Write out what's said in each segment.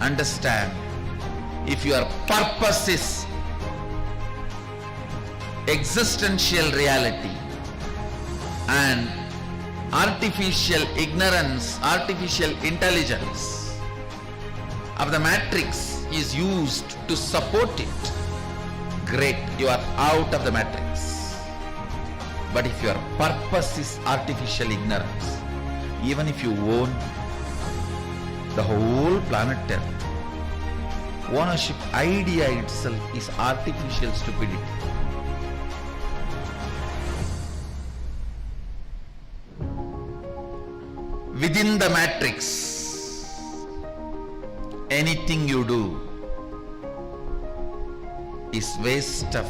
understand, if your purpose is existential reality and artificial ignorance, artificial intelligence of the matrix is used to support it, great, you are out of the matrix. But if your purpose is artificial ignorance, even if you own the whole planet Earth, ownership idea itself is artificial stupidity. Within the matrix, anything you do is waste of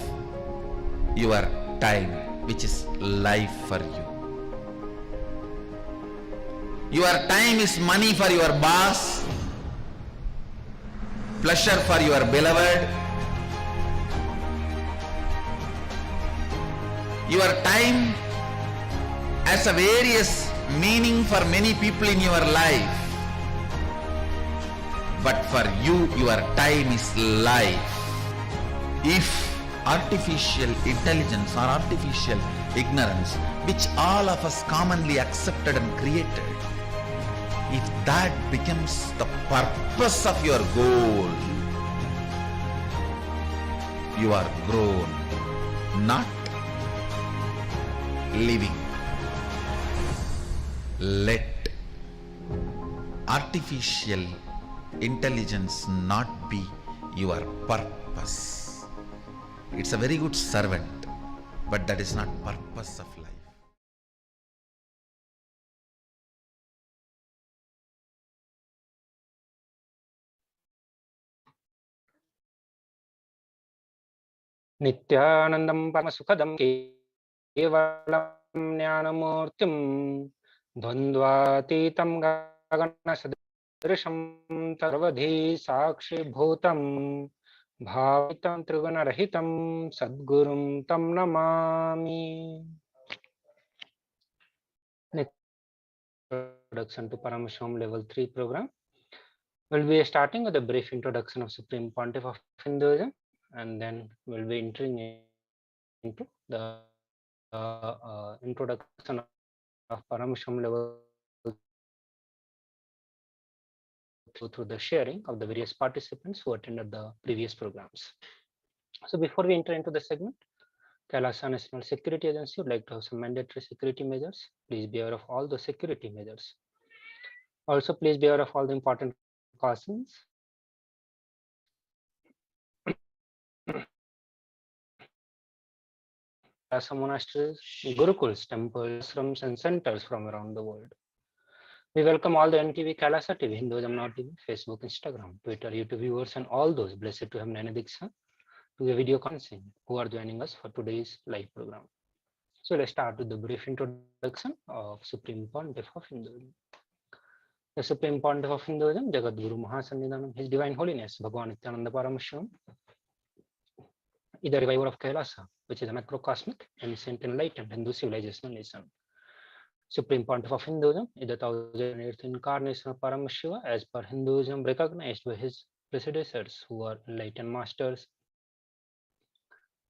your time, which is life for you. Your time is money for your boss, pleasure for your beloved. Your time has a various meaning for many people in your life, but for you, your time is life. If artificial intelligence or artificial ignorance, which all of us commonly accepted and created, if that becomes the purpose of your goal, you are grown, not living. Let artificial intelligence not be your purpose. It's a very good servant, but that is not purpose of life. Nithyanandam Paramasukadam Kevalam Jnanamurtim Dvandvatitam Gaganasadirisham Tarvadhi Sakshi Bhutam Bhavitam Trigunarahitam Sadgurum Tam Namami. Introduction to Paramashivoham Level 3 program. We'll be starting with a brief introduction of Supreme Pontiff of Hinduism, and then we'll be entering into the introduction of Paramashivoham Level through the sharing of the various participants who attended the previous programs. So before we enter into the segment, KAILASA National Security Agency would like to have some mandatory security measures. Please be aware of all the security measures. Also, please be aware of all the important cautions. KAILASA monasteries, gurukuls, temples, ashrams, and centers from around the world. We welcome all the NTV, KAILASA TV, Hinduism Now TV, Facebook, Instagram, Twitter, YouTube viewers, and all those blessed to have Nanadiksha to the video conferencing who are joining us for today's live program. So let's start with the brief introduction of Supreme Pontiff of Hinduism. The Supreme Pontiff of Hinduism, Jagadguru Mahasannidhanam, His Divine Holiness, Bhagavan Nithyananda Paramashivam, is the reviver of KAILASA, which is a macrocosmic, ancient, enlightened Hindu civilizational nation. Supreme Pontiff of Hinduism is the 1008th incarnation of Paramashiva, as per Hinduism, recognized by his predecessors who are enlightened masters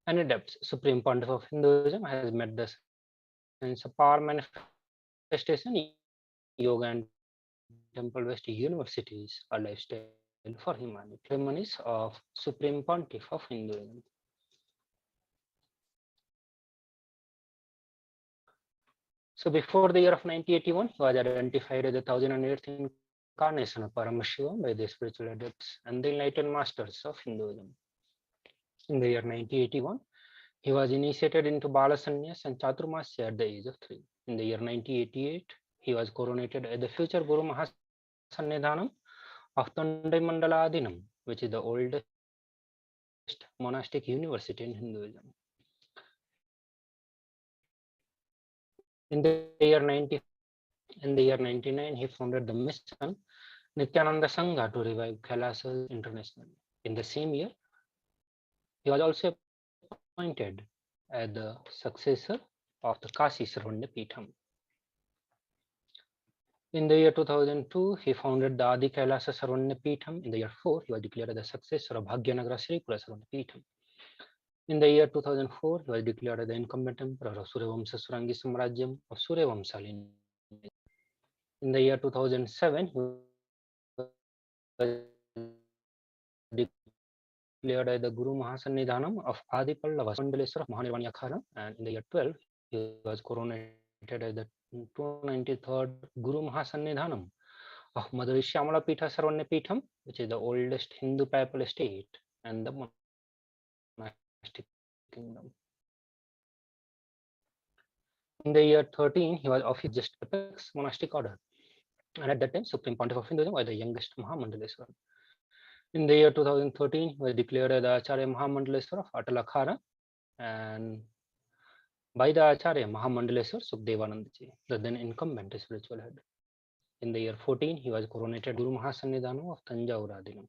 and adepts. Supreme Pontiff of Hinduism has met the sense of power manifestation, yoga, and temple-based universities, a lifestyle for humanity. Ceremonies of Supreme Pontiff of Hinduism. So before the year of 1981, he was identified as the 1008th incarnation of Paramashiva by the spiritual adepts and the enlightened masters of Hinduism. In the year 1981, he was initiated into Bala Sannyas and Chaturmasya at the age of 3. In the year 1988, he was coronated as the future Guru Mahasannidhanam of Tondai Mandala Adinam, which is the oldest monastic university in Hinduism. In the year 99, he founded the mission Nithyananda Sangha to revive KAILASA internationally. In the same year, he was also appointed as the successor of the Kashi Sarvanya Peetham. In the year 2002, he founded the Adi Kailasa Sarvanya Peetham. In the year 4, he was declared the successor of Bhagyanagara Sripura Sarvanya Peetham. In the year 2004, he was declared the incumbent emperor of Suryavamsa Surangi Samrajyam of Suryavamsali. In the year 2007, he was declared the Guru Mahasannidhanam of Adi Pallava Mandaleswara of Mahanirvani Akhara, and in the year 12, he was coronated as the 293rd Guru Mahasannidhanam of Madhuri Shyamala Pitha Sarvanya Peetham, which is the oldest Hindu papal estate and the monastic kingdom. In the year 13, he was officially just apex monastic order, and at that time, Supreme Pontiff of Hinduism was the youngest Mahamandaleswara. In the year 2013, he was declared the Acharya Mahamandaleswara of Atalakhara, and by the Acharya Mahamandaleswara Sukhdevanandaji, the then incumbent spiritual head. In the year 14, he was coronated Guru Mahasannidhanam of Tanjavur Adinam.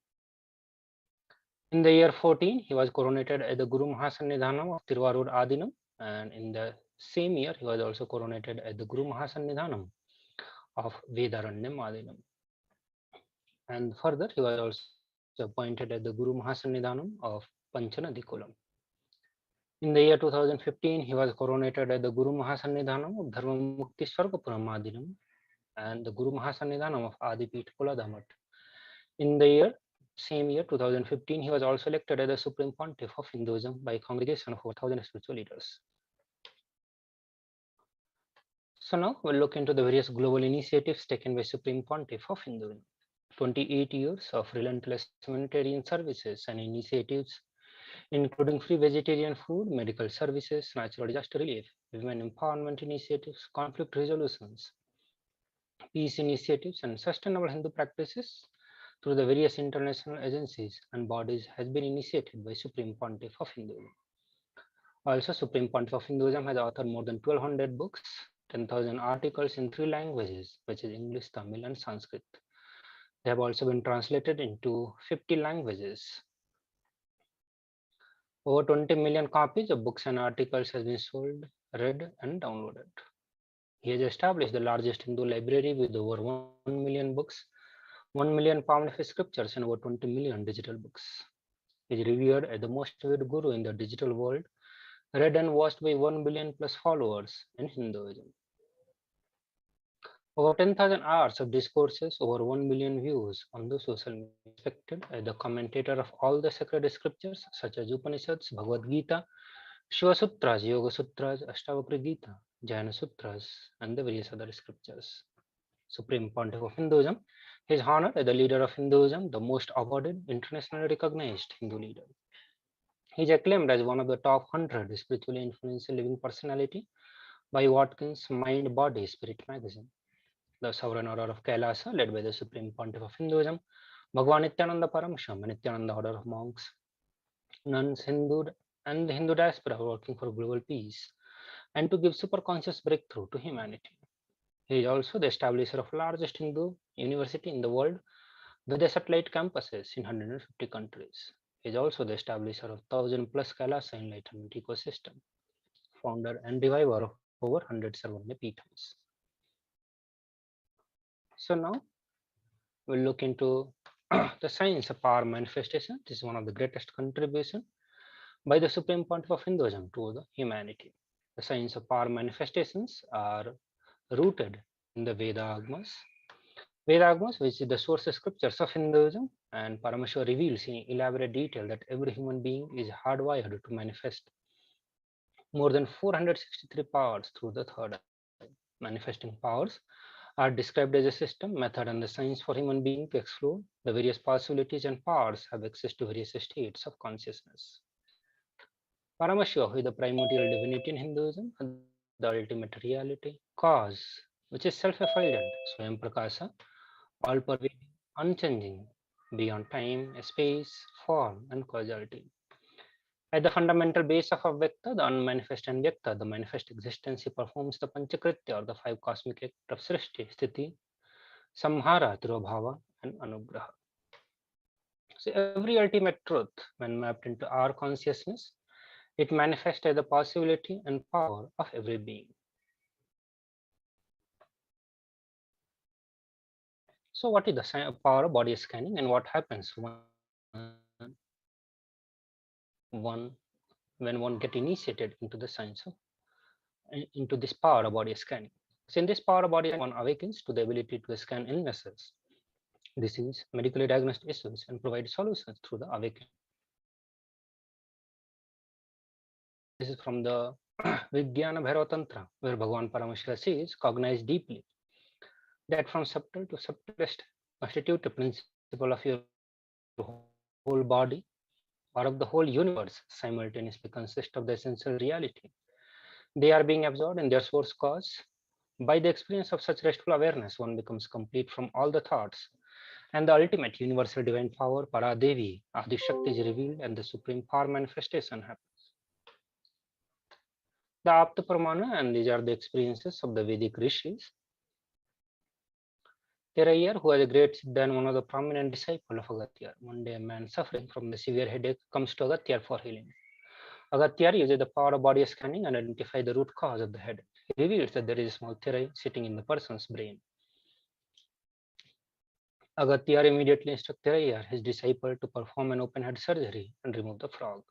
In the year 14, he was coronated as the Guru Mahasannidhanam of Tiruvarur Adinam, and in the same year, he was also coronated as the Guru Mahasannidhanam of Vedaranyam Adinam. And further, he was also appointed as the Guru Mahasannidhanam of Panchanadikulam. In the year 2015, he was coronated as the Guru Mahasannidhanam of Dharmamukti Swargapuram Adinam and the Guru Mahasannidhanam of Adipit Kuladhamat. In the same year 2015, he was also elected as the Supreme Pontiff of Hinduism by a congregation of 4,000 spiritual leaders. So now we'll look into the various global initiatives taken by Supreme Pontiff of Hinduism. 28 years of relentless humanitarian services and initiatives, including free vegetarian food, medical services, natural disaster relief, women empowerment initiatives, conflict resolutions, peace initiatives, and sustainable Hindu practices through the various international agencies and bodies has been initiated by Supreme Pontiff of Hinduism. Also, Supreme Pontiff of Hinduism has authored more than 1,200 books, 10,000 articles in 3 languages, which is English, Tamil, and Sanskrit. They have also been translated into 50 languages. Over 20 million copies of books and articles has been sold, read, and downloaded. He has established the largest Hindu library with over 1 million books, 1 million Paramashivoham scriptures, and over 20 million digital books. He is revered as the most read guru in the digital world, read and watched by 1 billion plus followers in Hinduism. Over 10,000 hours of discourses, over 1 million views on the social media. Respected as the commentator of all the sacred scriptures such as Upanishads, Bhagavad Gita, Shiva Sutras, Yoga Sutras, Ashtavakra Gita, Jayana Sutras, and the various other scriptures. Supreme Pontiff of Hinduism is honored as the leader of Hinduism, the most awarded, internationally recognized Hindu leader. He is acclaimed as one of the top 100 spiritually influential living personality by Watkins Mind, Body, Spirit magazine. The Sovereign Order of KAILASA, led by the Supreme Pontiff of Hinduism, Bhagwan Nithyananda Paramashivam, and Nithyananda Order of Monks, nuns, Hindu, and the Hindu diaspora working for global peace and to give superconscious breakthrough to humanity. He is also the establisher of largest Hindu university in the world with the satellite campuses in 150 countries. He is also the establisher of 1,000 plus KAILASA Enlightenment ecosystem, founder and reviver of over 100 Sarvanya Peethams. So now we'll look into the science of power manifestation. This is one of the greatest contribution by the Supreme Pontiff of Hinduism to the humanity. The science of power manifestations are rooted in the Veda-agmas. Veda-agmas, which is the source scriptures of Hinduism, and Paramashiva reveals in elaborate detail that every human being is hardwired to manifest more than 463 powers through the third eye. Manifesting powers are described as a system, method, and the science for human being to explore the various possibilities and powers have access to various states of consciousness. Paramashiva, who is the primordial divinity in Hinduism, the ultimate reality, cause, which is self-effulgent, Swayam Prakasa, all-pervading, unchanging, beyond time, space, form, and causality. At the fundamental base of Avyakta, the unmanifest and Vyakta, the manifest existence, he performs the Panchakritya or the 5 cosmic acts of Srishti, Sthiti, Samhara, Tirobhava, and Anugraha. So every ultimate truth, when mapped into our consciousness, it manifests as the possibility and power of every being. So what is the power of body scanning, and what happens when one get initiated into the science of into this power of body scanning? So in this power of body, one awakens to the ability to scan illnesses, disease, medically diagnosed issues, and provide solutions through the awakening. This is from the Vijnana Bhairava Tantra, where Bhagavan Paramashiva says, cognize deeply that from subtle to subtlest constitute a principle of your whole body or of the whole universe simultaneously consist of the essential reality. They are being absorbed in their source cause. By the experience of such restful awareness, one becomes complete from all the thoughts, and the ultimate universal divine power, Paradevi, Adi Shakti, is revealed, and the supreme power manifestation happens. The Apta Pramana, and these are the experiences of the Vedic rishis. Terayar, who was a great Siddha and one of the prominent disciples of Agatyar. One day, a man suffering from the severe headache comes to Agatyar for healing. Agatyar uses the power of body scanning and identify the root cause of the headache. He reveals that there is a small therai sitting in the person's brain. Agatyar immediately instructs Terayar, his disciple, to perform an open head surgery and remove the frog.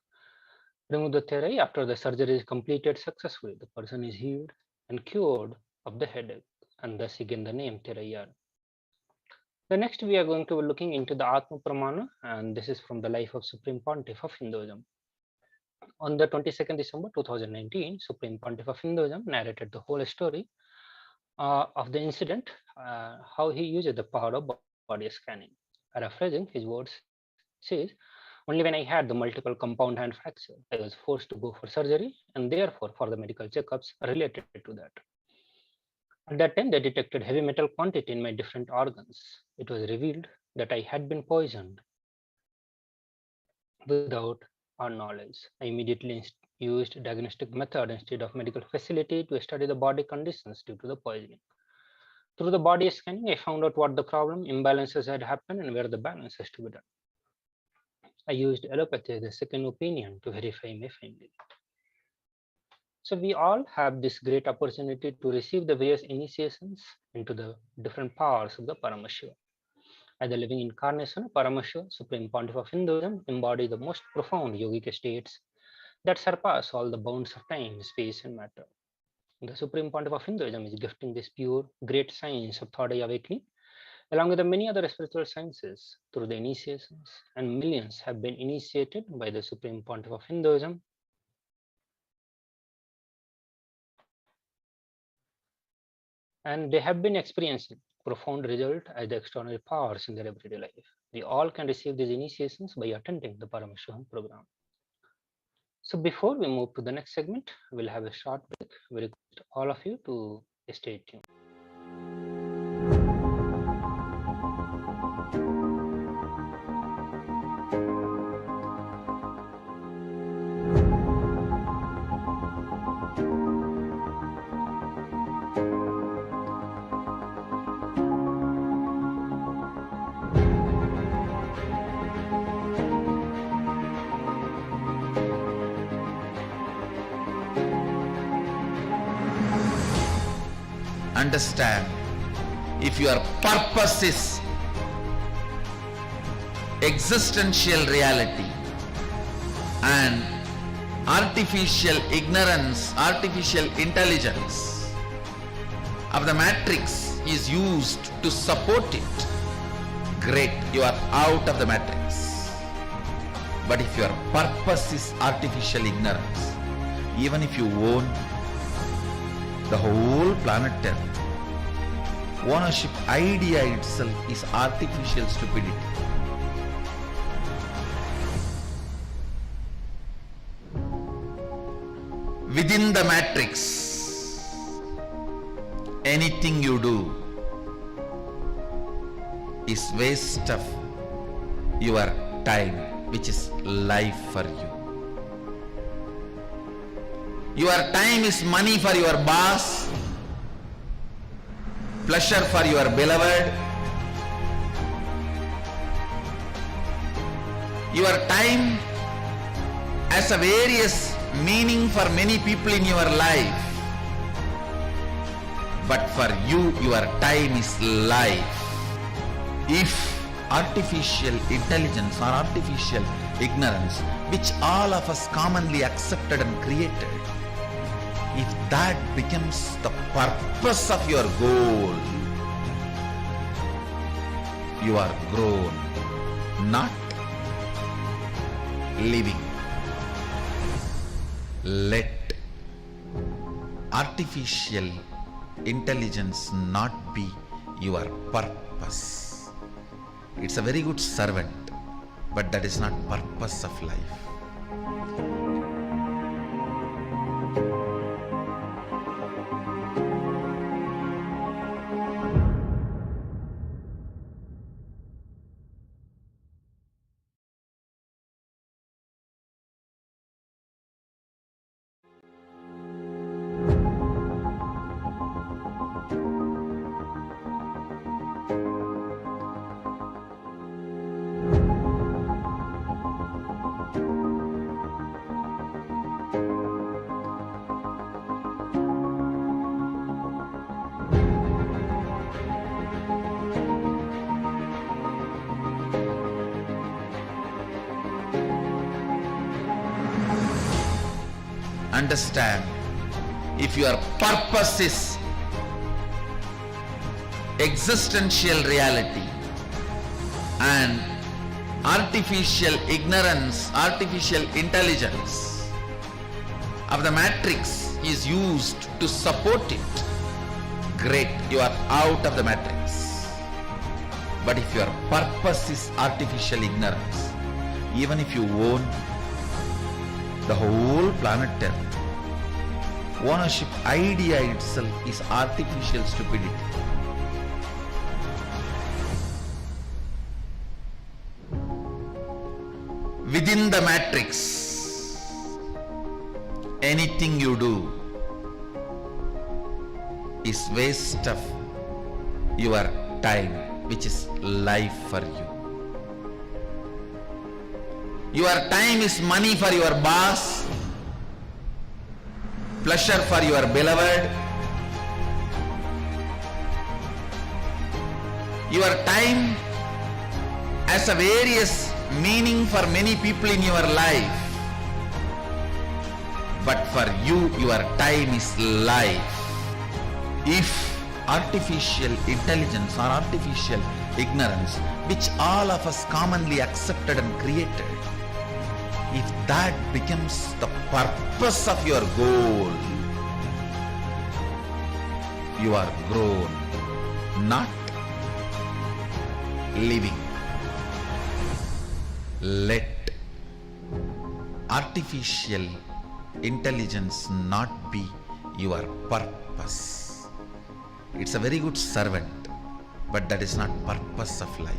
Remove the therai. After the surgery is completed successfully, the person is healed and cured of the headache, and thus he gained the name Terayar. The next we are going to be looking into the Atma Pramana, and this is from the life of Supreme Pontiff of Hinduism. On the 22nd December 2019, Supreme Pontiff of Hinduism narrated the whole story of the incident, how he used the power of body scanning. Paraphrasing his words, says, only when I had the multiple compound hand fracture, I was forced to go for surgery and therefore for the medical checkups related to that. At that time, they detected heavy metal quantity in my different organs. It was revealed that I had been poisoned without our knowledge. I immediately used diagnostic method instead of medical facility to study the body conditions due to the poisoning. Through the body scanning, I found out what the problem, imbalances had happened, and where the balance has to be done. I used allopathy as a second opinion to verify my finding. So we all have this great opportunity to receive the various initiations into the different powers of the Paramashiva. As the living incarnation of Paramashiva, Supreme Pontiff of Hinduism, embody the most profound yogic states that surpass all the bounds of time, space, and matter. The Supreme Pontiff of Hinduism is gifting this pure, great science of third eye awakening, along with the many other spiritual sciences through the initiations, and millions have been initiated by the Supreme Pontiff of Hinduism. And they have been experiencing profound result as the extraordinary powers in their everyday life. We all can receive these initiations by attending the Paramashivoham program. So before we move to the next segment, we'll have a short break. We request all of you to stay tuned. Understand, if your purpose is existential reality and artificial ignorance, artificial intelligence of the matrix is used to support it, great, you are out of the matrix. But if your purpose is artificial ignorance, even if you own the whole planet Earth, ownership idea itself is artificial stupidity. Within the matrix, anything you do is waste of your time, which is life for you. Your time is money for your boss, pleasure for your beloved. Your time has a various meaning for many people in your life. But for you, your time is life. If artificial intelligence or artificial ignorance, which all of us commonly accepted and created, if that becomes the purpose of your goal, you are grown, not living. Let artificial intelligence not be your purpose. It's a very good servant, but that is not purpose of life. Understand, if your purpose is existential reality and artificial ignorance, artificial intelligence of the matrix is used to support it, great, you are out of the matrix. But if your purpose is artificial ignorance, even if you own the whole planet Earth, ownership idea itself is artificial stupidity. Within the matrix, anything you do is waste of your time, which is life for you. Your time is money for your boss, pleasure for your beloved. Your time has a various meaning for many people in your life. But for you, your time is life. If artificial intelligence or artificial ignorance, which all of us commonly accepted and created, if that becomes the purpose of your goal, you are grown, not living. Let artificial intelligence not be your purpose. It's a very good servant, but that is not purpose of life.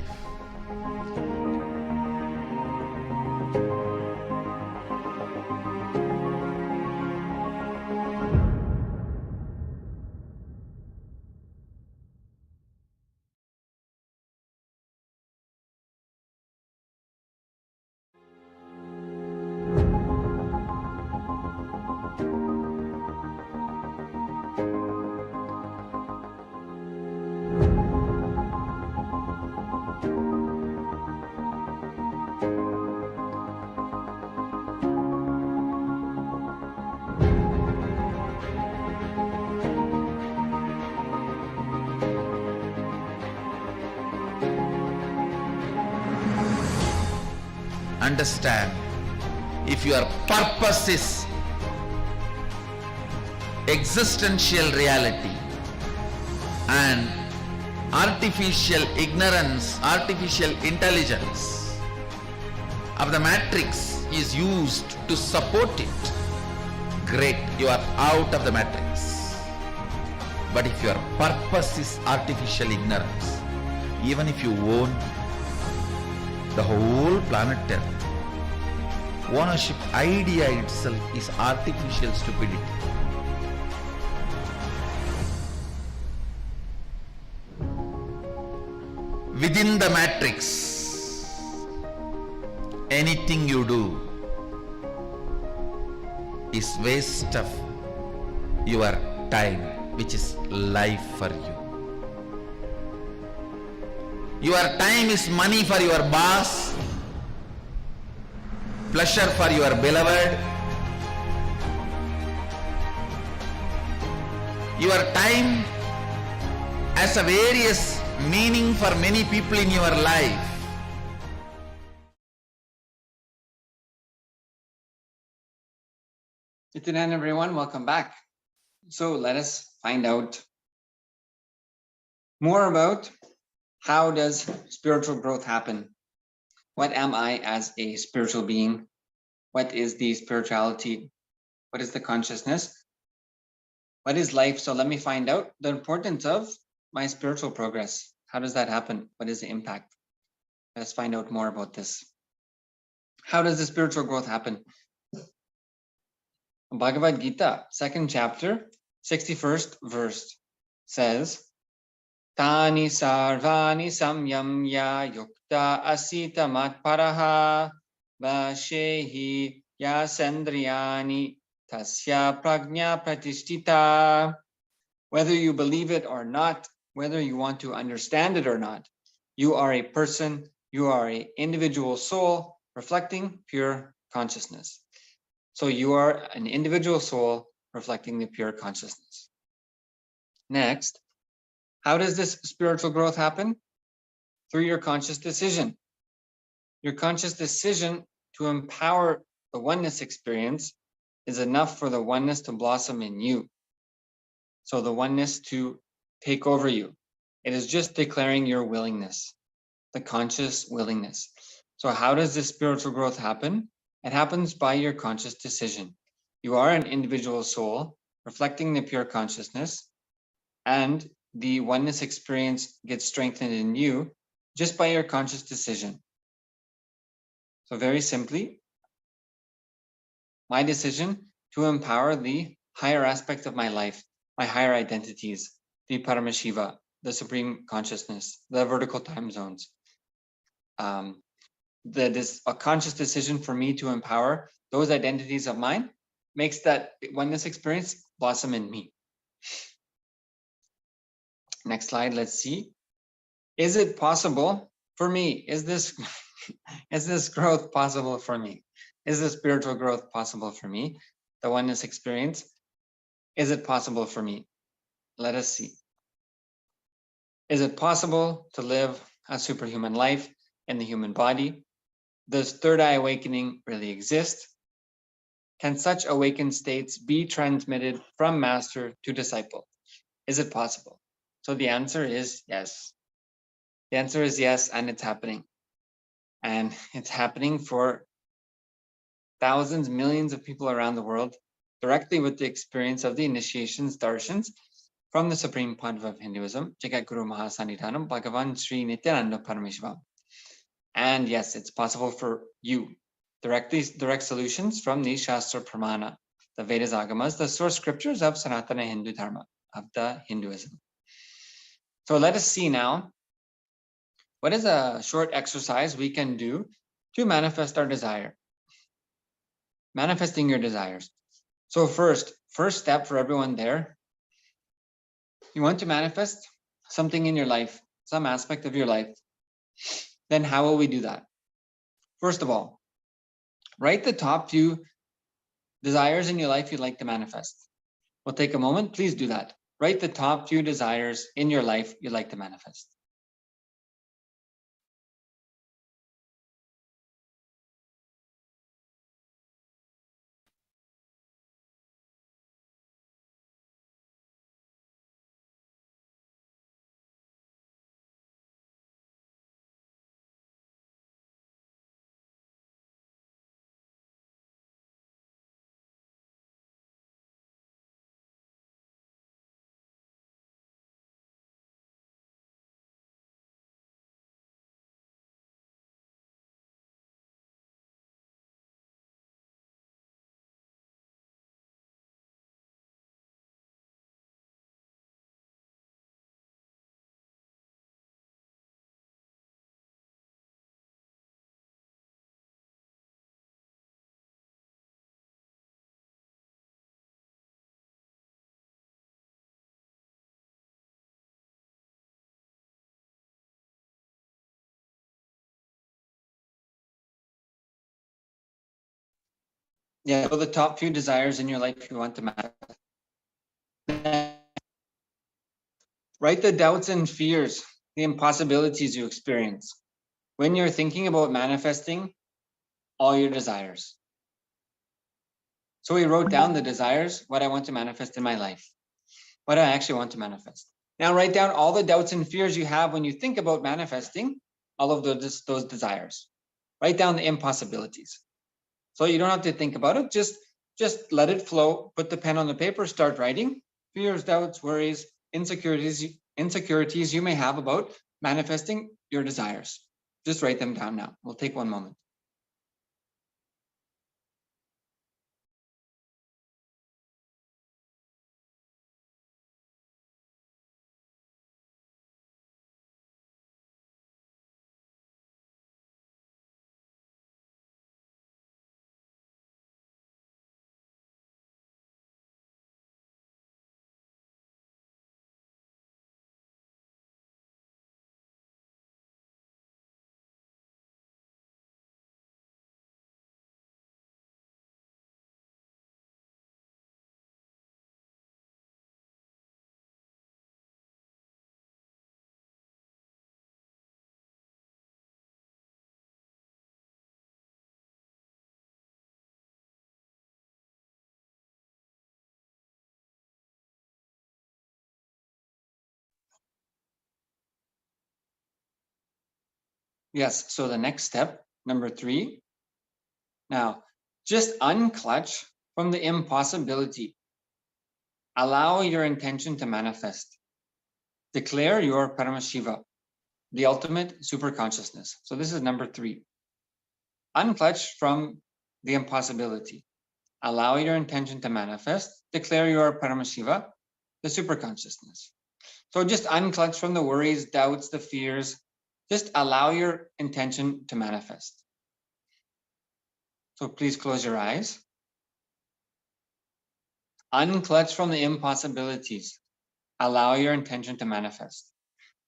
Understand, if your purpose is existential reality and artificial ignorance, artificial intelligence of the matrix is used to support it, great, you are out of the matrix. But if your purpose is artificial ignorance, even if you own the whole planet Earth, ownership idea itself is artificial stupidity. Within the matrix, anything you do is waste of your time, which is life for you. Your time is money for your boss, pleasure for your beloved. Your time has a various meaning for many people in your life. Nithyananda, everyone, welcome back. So let us find out more about how does spiritual growth happen? What am I as a spiritual being? What is the spirituality? What is the consciousness? What is life? So let me find out the importance of my spiritual progress. How does that happen? What is the impact? Let's find out more about this. How does the spiritual growth happen? Bhagavad Gita, 2nd chapter, 61st verse says, Tani sarvani samyamya yukta asita matparaha vashehi yasendriyani tasya prajna pratishtita. Whether you believe it or not, whether you want to understand it or not, you are a person, you are an individual soul reflecting pure consciousness. So you are an individual soul reflecting the pure consciousness. Next, how does this spiritual growth happen? Through your conscious decision. Your conscious decision to empower the oneness experience is enough for the oneness to blossom in you. So the oneness to take over you. It is just declaring your willingness, the conscious willingness. So how does this spiritual growth happen? It happens by your conscious decision. You are an individual soul reflecting the pure consciousness, and the oneness experience gets strengthened in you just by your conscious decision. So very simply, my decision to empower the higher aspects of my life, my higher identities, the Paramashiva, the supreme consciousness, the vertical time zones. A conscious decision for me to empower those identities of mine makes that oneness experience blossom in me. Next slide, let's see. Is it possible for me? Is this growth possible for me? Is the spiritual growth possible for me? The oneness experience, is it possible for me? Let us see. Is it possible to live a superhuman life in the human body? Does third eye awakening really exist? Can such awakened states be transmitted from master to disciple? Is it possible? So the answer is yes. The answer is yes, and it's happening. And it's happening for thousands, millions of people around the world, directly with the experience of the initiations, darshans, from the Supreme Pontiff of Hinduism, Jagat Guru Mahasannidhanam, Bhagavan Sri Nithyananda Paramashivam. And yes, it's possible for you. Direct solutions from the Shastra Pramana, the Vedas Agamas, the source scriptures of Sanatana Hindu Dharma, of the Hinduism. So let us see now, what is a short exercise we can do to manifest our desire? Manifesting your desires. So first step for everyone there, you want to manifest something in your life, some aspect of your life. Then how will we do that? First of all, write the top few desires in your life you'd like to manifest. We'll take a moment. Please do that. Write the top few desires in your life you'd like to manifest. Yeah, so the top few desires in your life you want to manifest. Write the doubts and fears, the impossibilities you experience when you're thinking about manifesting all your desires. So we wrote down the desires, what I want to manifest in my life, what I actually want to manifest. Now write down all the doubts and fears you have when you think about manifesting all of those desires. Write down the impossibilities. So you don't have to think about it, just let it flow, put the pen on the paper, start writing. Fears, doubts, worries, insecurities you may have about manifesting your desires. Just write them down now. We'll take one moment. Yes, so the next step, number 3. Now, just unclutch from the impossibility. Allow your intention to manifest. Declare your Paramashiva, the ultimate super consciousness. So this is number 3. Unclutch from the impossibility. Allow your intention to manifest. Declare your Paramashiva, the super consciousness. So just unclutch from the worries, doubts, the fears. Just allow your intention to manifest. So please close your eyes. Unclutch from the impossibilities. Allow your intention to manifest.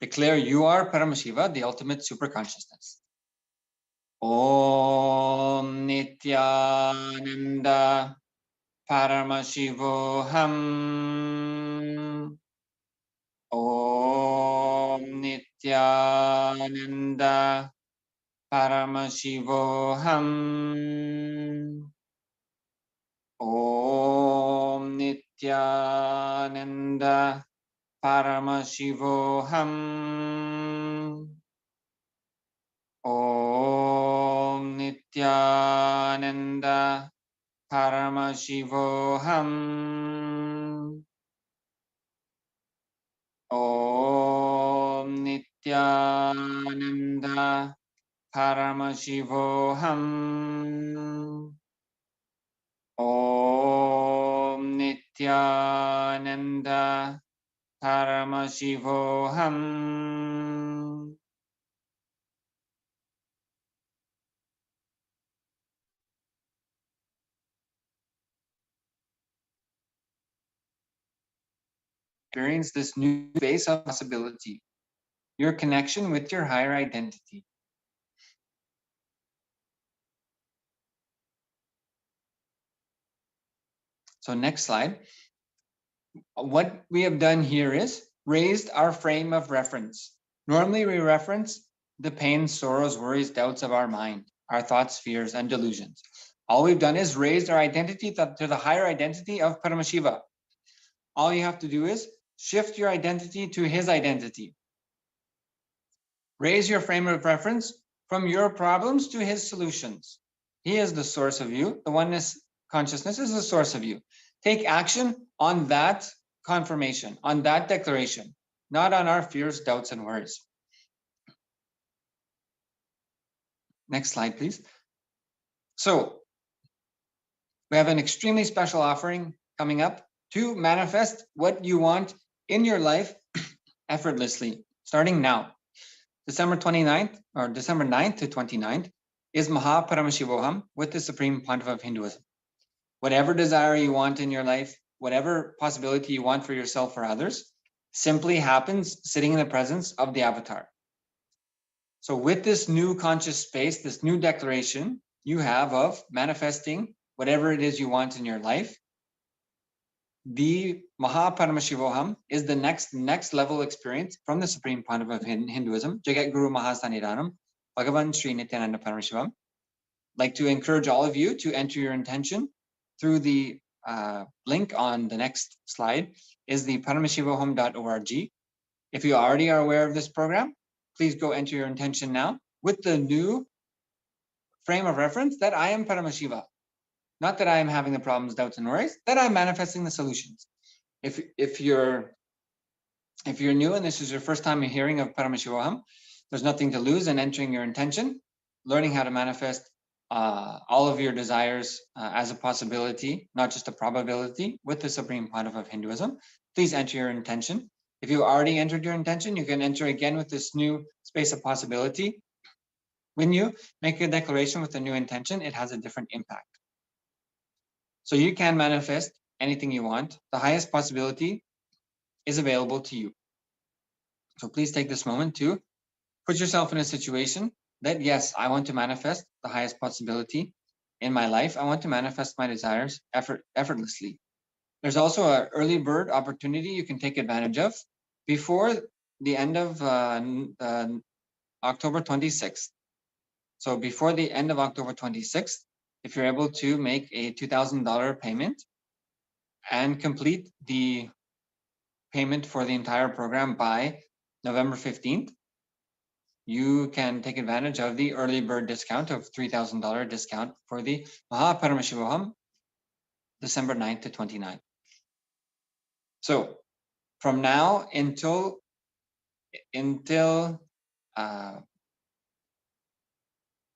Declare you are Paramashiva, the ultimate super consciousness. Om Nithyananda Paramashivoham. Om Nithyananda Paramashivoham. Om Nithyananda Paramashivoham. Om Nithyananda Paramashivoham. Om Nithyananda Paramashivoham. Om Nithyananda Paramashivoham. Experience this new space of possibility, your connection with your higher identity. So next slide. What we have done here is raised our frame of reference. Normally we reference the pain, sorrows, worries, doubts of our mind, our thoughts, fears, and delusions. All we've done is raised our identity to the higher identity of Paramashiva. All you have to do is shift your identity to his identity. Raise your frame of reference from your problems to his solutions. He is the source of you. The oneness consciousness is the source of you. Take action on that confirmation, on that declaration, not on our fears, doubts, and worries. Next slide, please. So we have an extremely special offering coming up to manifest what you want in your life effortlessly, starting now. December 29th or December 9th to 29th is Paramashivoham with the Supreme Pontiff of Hinduism. Whatever desire you want in your life, whatever possibility you want for yourself or others, simply happens sitting in the presence of the avatar. So with this new conscious space, this new declaration you have of manifesting whatever it is you want in your life, the Paramashivoham is the next level experience from the Supreme Pontiff of Hinduism, Jagat Guru Mahastanidanam, Bhagavan Sri Nithyananda Paramashivam. Like to encourage all of you to enter your intention through the link on the next slide is the paramashivoham.org. If you already are aware of this program, please go enter your intention now with the new frame of reference that I am Paramashiva. Not that I am having the problems, doubts, and worries, that I'm manifesting the solutions. If you're new and this is your first time hearing of Paramashivoham, there's nothing to lose in entering your intention, learning how to manifest all of your desires as a possibility, not just a probability, with the Supreme Pontiff of Hinduism. Please enter your intention. If you already entered your intention, you can enter again with this new space of possibility. When you make a declaration with a new intention, it has a different impact. So you can manifest anything you want. The highest possibility is available to you. So please take this moment to put yourself in a situation that, yes, I want to manifest the highest possibility in my life. I want to manifest my desires effortlessly. There's also an early bird opportunity you can take advantage of before the end of October 26th. So before the end of October 26th, if you're able to make a $2,000 payment and complete the payment for the entire program by November 15th, you can take advantage of the early bird discount of $3,000 discount for the Paramashivoham, December 9th to 29th. So from now until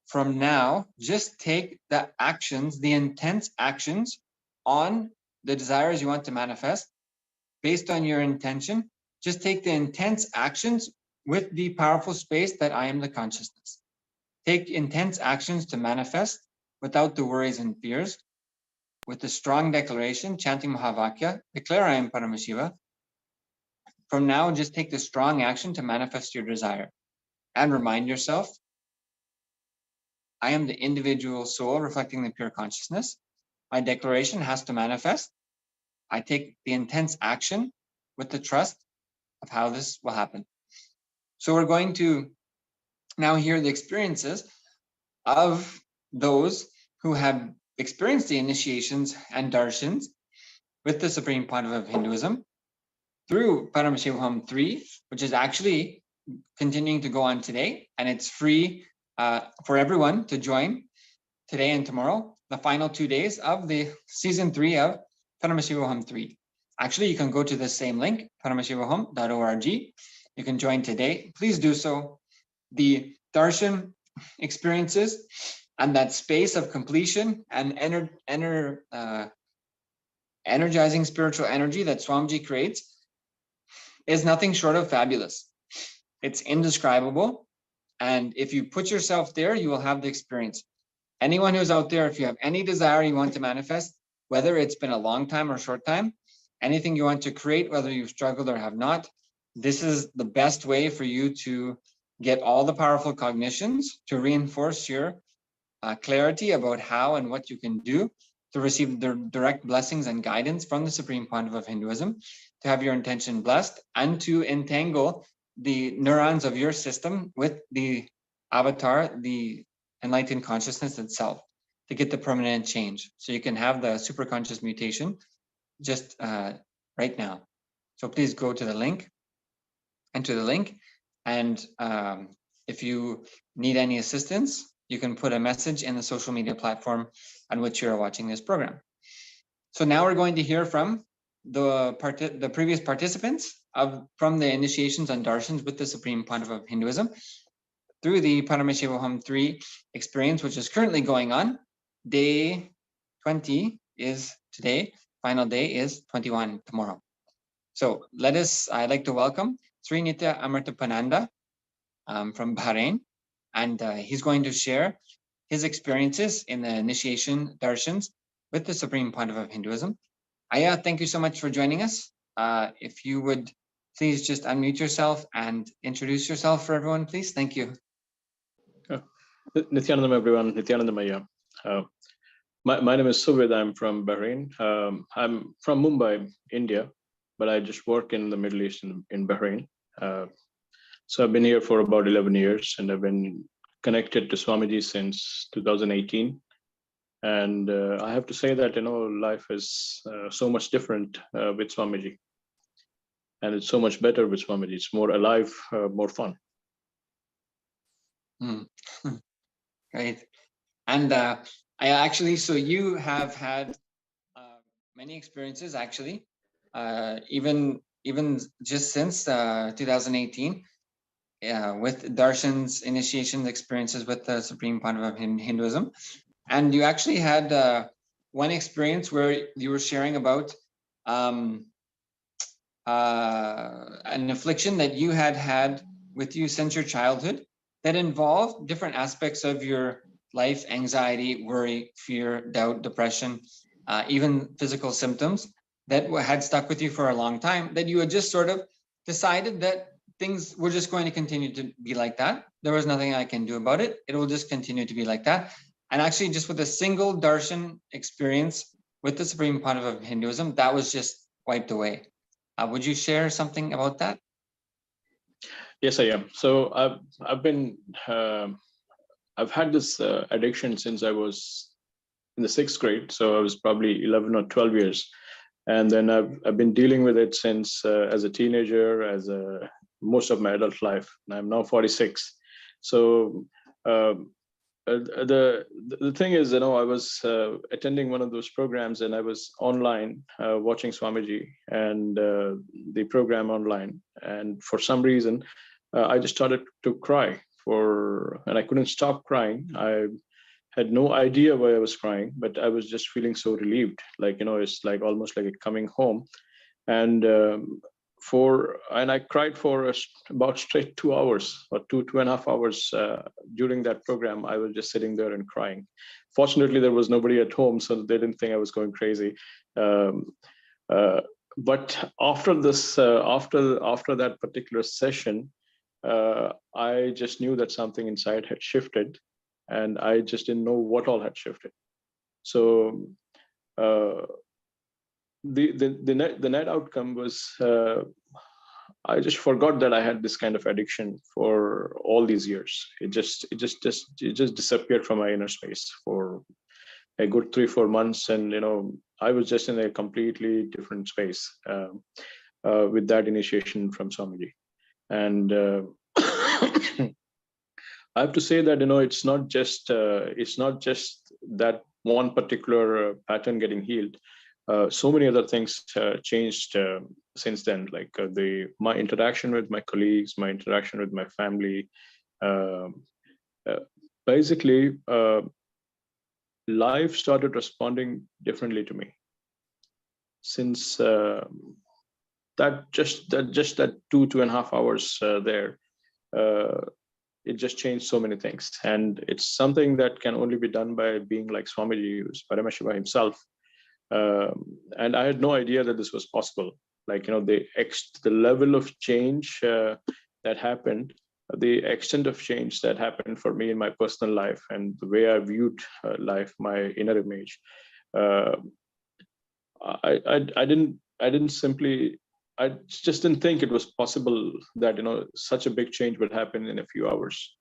from now, just take the actions, the intense actions on the desires you want to manifest based on your intention. Just take the intense actions with the powerful space that I am the consciousness. Take intense actions to manifest without the worries and fears. With the strong declaration, chanting Mahavakya, declare I am Paramashiva. From now, just take the strong action to manifest your desire. And remind yourself, I am the individual soul reflecting the pure consciousness. My declaration has to manifest. I take the intense action with the trust of how this will happen. So we're going to now hear the experiences of those who have experienced the initiations and darshans with the Supreme Pontiff of Hinduism through Paramashivoham 3, which is actually continuing to go on today, and it's free for everyone to join today and tomorrow, the final 2 days of the season 3 of Paramashivoham 3. Actually, you can go to the same link, paramashivoham.org. You can join today. Please do so. The darshan experiences and that space of completion and energizing spiritual energy that Swamiji creates is nothing short of fabulous. It's indescribable. And if you put yourself there, you will have the experience. Anyone who's out there, if you have any desire you want to manifest, whether it's been a long time or short time, anything you want to create, whether you've struggled or have not, this is the best way for you to get all the powerful cognitions to reinforce your clarity about how and what you can do to receive the direct blessings and guidance from the Supreme Pontiff of Hinduism, to have your intention blessed, and to entangle the neurons of your system with the avatar, the enlightened consciousness itself, to get the permanent change. So you can have the superconscious mutation just right now. So please go to the link, enter the link, and if you need any assistance, you can put a message in the social media platform on which you're watching this program. So now we're going to hear from the previous participants from the initiations and darshans with the Supreme Pontiff of Hinduism through the Paramashivoham 3 experience, which is currently going on. Day 20 is today, final day is 21 tomorrow. So I'd like to welcome Sri Nitya Amritapananda from Bahrain, and he's going to share his experiences in the initiation darshans with the Supreme Pontiff of Hinduism. Aya, thank you so much for joining us. If you would please just unmute yourself and introduce yourself for everyone, please. Thank you. Nithyanandam, everyone. Nithyanandam Aya. My name is Suvid. I'm from Bahrain. I'm from Mumbai, India, but I just work in the Middle East in Bahrain. So I've been here for about 11 years, and I've been connected to Swamiji since 2018. And I have to say that, life is so much different with Swamiji. And it's so much better with Swamiji. It's more alive, more fun. Right. And so you have had many experiences actually, even just since 2018, with Darshan's initiation experiences with the Supreme Pandav of Hinduism. And you actually had one experience where you were sharing about an affliction that you had with you since your childhood that involved different aspects of your life: anxiety, worry, fear, doubt, depression, even physical symptoms that had stuck with you for a long time, that you had just sort of decided that things were just going to continue to be like that. There was nothing I can do about it. It will just continue to be like that. And actually, just with a single darshan experience with the Supreme Pandav of Hinduism, that was just wiped away. Would you share something about that? Yes, I am. So I've had this addiction since I was in the 6th grade. So I was probably 11 or 12 years. And then I've been dealing with it since as a teenager, most of my adult life. And I'm now 46. So the thing is, I was attending one of those programs, and I was online watching Swamiji and the program online. And for some reason, I just started to cry and I couldn't stop crying. I had no idea why I was crying, but I was just feeling so relieved. It's like almost like coming home. And I cried for about straight 2 hours or 2.5 hours during that program. I was just sitting there and crying. Fortunately, there was nobody at home, so they didn't think I was going crazy. But after this, after that particular session, I just knew that something inside had shifted, and I just didn't know what all had shifted. So the net outcome was I just forgot that I had this kind of addiction for all these years. It just disappeared from my inner space for a good 3-4 months, and I was just in a completely different space with that initiation from Swamiji. And I have to say that it's not just that one particular pattern getting healed. So many other things changed since then, like my interaction with my colleagues, my interaction with my family. Basically, life started responding differently to me since that 2.5 hours there. It just changed so many things, and it's something that can only be done by being like Swamiji, who's Paramashivoham himself. And I had no idea that this was possible. The level of change that happened, the extent of change that happened for me in my personal life, and the way I viewed life, my inner image. I just didn't think it was possible that such a big change would happen in a few hours.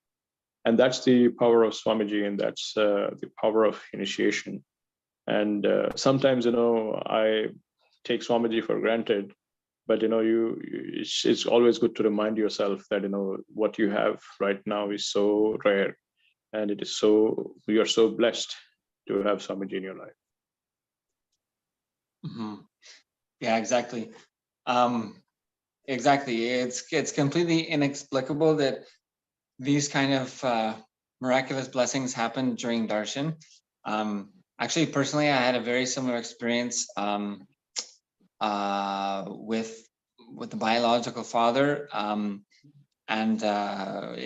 And that's the power of Swamiji, and that's the power of initiation. And sometimes I take Swamiji for granted, but it's always good to remind yourself that what you have right now is so rare, and you are so blessed to have Swamiji in your life. Mm-hmm. Yeah, exactly. Exactly. It's completely inexplicable that these kind of miraculous blessings happen during darshan. Actually, personally, I had a very similar experience with the biological father, and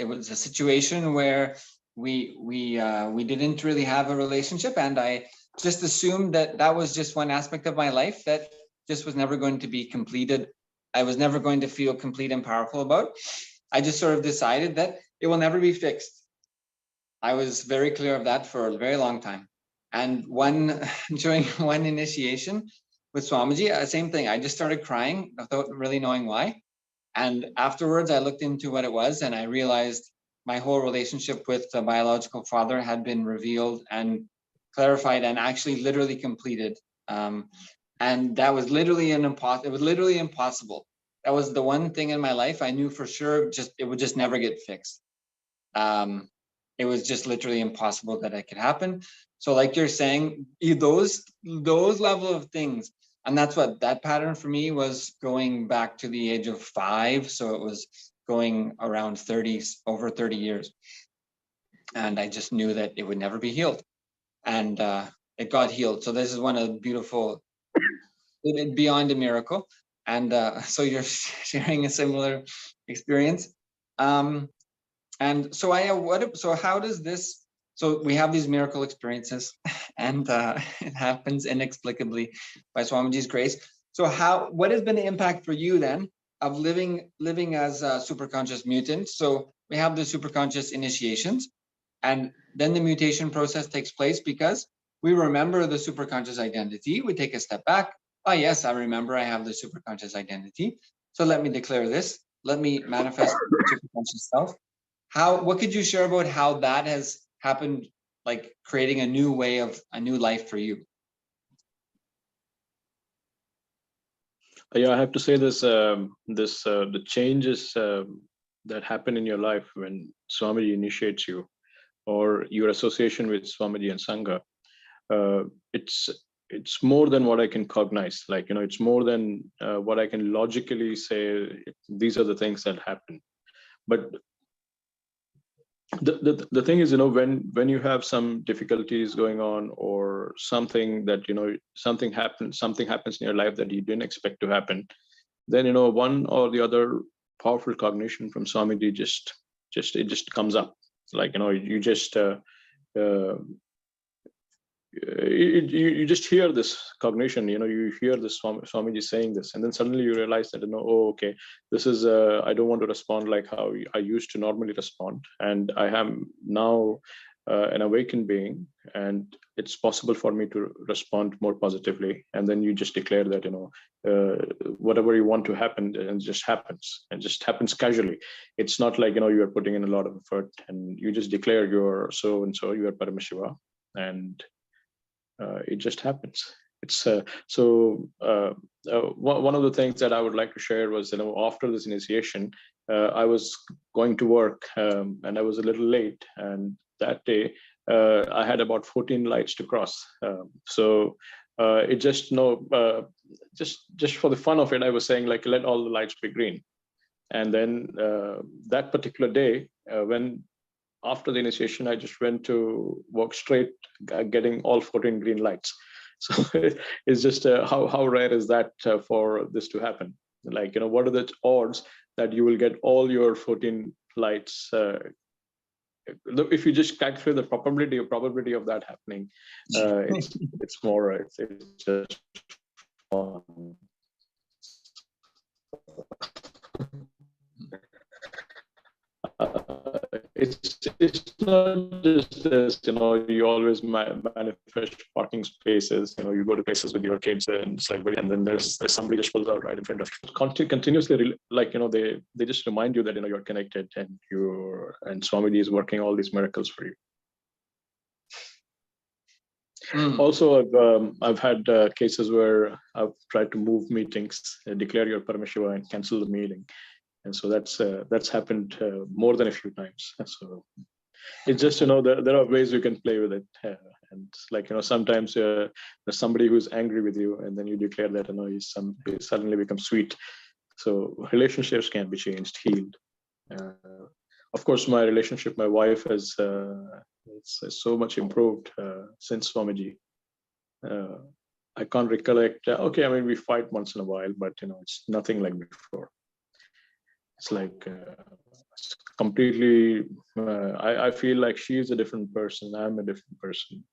it was a situation where we didn't really have a relationship, and I just assumed that was just one aspect of my life that just was never going to be completed. I was never going to feel complete and powerful about. I just sort of decided that it will never be fixed. I was very clear of that for a very long time. And during one initiation with Swamiji, same thing. I just started crying without really knowing why. And afterwards, I looked into what it was, and I realized my whole relationship with the biological father had been revealed and clarified, and actually literally completed. And that was literally it was literally impossible. That was the one thing in my life I knew for sure it would just never get fixed. It was just literally impossible that it could happen. So like you're saying, those level of things, and that's what that pattern for me was, going back to the age of 5. So it was going around 30, over 30 years. And I just knew that it would never be healed. And it got healed. So this is one of the beautiful, beyond a miracle. And so you're sharing a similar experience. And so how does this, so we have these miracle experiences, and it happens inexplicably by Swamiji's grace. So what has been the impact for you then of living as a superconscious mutant? So we have the superconscious initiations, and then the mutation process takes place because we remember the superconscious identity. We take a step back. Oh yes, I remember I have the superconscious identity. So let me declare this. Let me manifest the superconscious self. What could you share about how that has happened, like creating a new life for you? Yeah, I have to say this, the changes that happen in your life when Swamiji initiates you, or your association with Swamiji and Sangha, it's more than what I can cognize. Like, it's more than what I can logically say, these are the things that happen. But the thing is, when you have some difficulties going on, or something that, something happens in your life that you didn't expect to happen, then, one or the other powerful cognition from Swamiji just comes up. It's like, you just, you just hear this cognition, you hear this Swamiji saying this, and then suddenly you realize that, oh, okay, this is, I don't want to respond like how I used to normally respond. And I am now an awakened being, and it's possible for me to respond more positively. And then you just declare that, whatever you want to happen, and just happens, and just happens casually. It's not like, you are putting in a lot of effort, and you just declare you're so and so, you are Paramashiva, and it just happens. It's one of the things that I would like to share was, after this initiation, I was going to work, and I was a little late, and that day I had about 14 lights to cross. So it just just for the fun of it, I was saying, like, let all the lights be green. And then that particular day, when after the initiation, I just went to walk straight, getting all 14 green lights. So it's just how rare is that for this to happen? Like, what are the odds that you will get all your 14 lights? If you just calculate the probability of that happening, it's more. It's just it's not just this, you always manifest parking spaces, you go to places with your kids, and it's like, and then there's somebody just pulls out right in front of you. Continuously, like, they just remind you that, you're connected, and Swamiji is working all these miracles for you. Also, I've had cases where I've tried to move meetings, declare your Paramashiva, and cancel the meeting. And so that's happened more than a few times. So it's just, there are ways you can play with it. And like, sometimes there's somebody who's angry with you, and then you declare that, he suddenly becomes sweet. So relationships can be changed, healed. Of course, my relationship, my wife has so much improved since Swamiji. I can't recollect. Okay, I mean, we fight once in a while, but it's nothing like before. It's like it's completely. I feel like she is a different person. I'm a different person.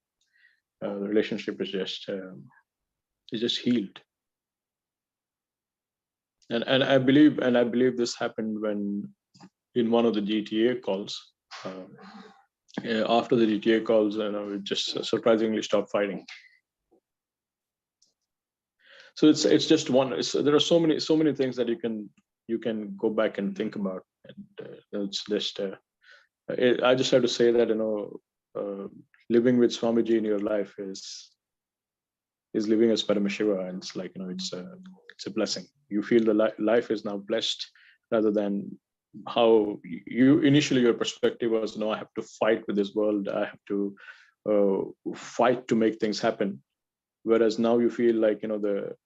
The relationship is just healed. And I believe this happened when, in one of the GTA calls, after the GTA calls, it just surprisingly stopped fighting. So it's just one. There are so many things that you can go back and think about, and it's just. I just have to say that living with Swamiji in your life is living as Paramashiva, and it's like it's a blessing. You feel the life is now blessed, rather than how you initially your perspective was. I have to fight with this world. I have to fight to make things happen. Whereas now you feel like the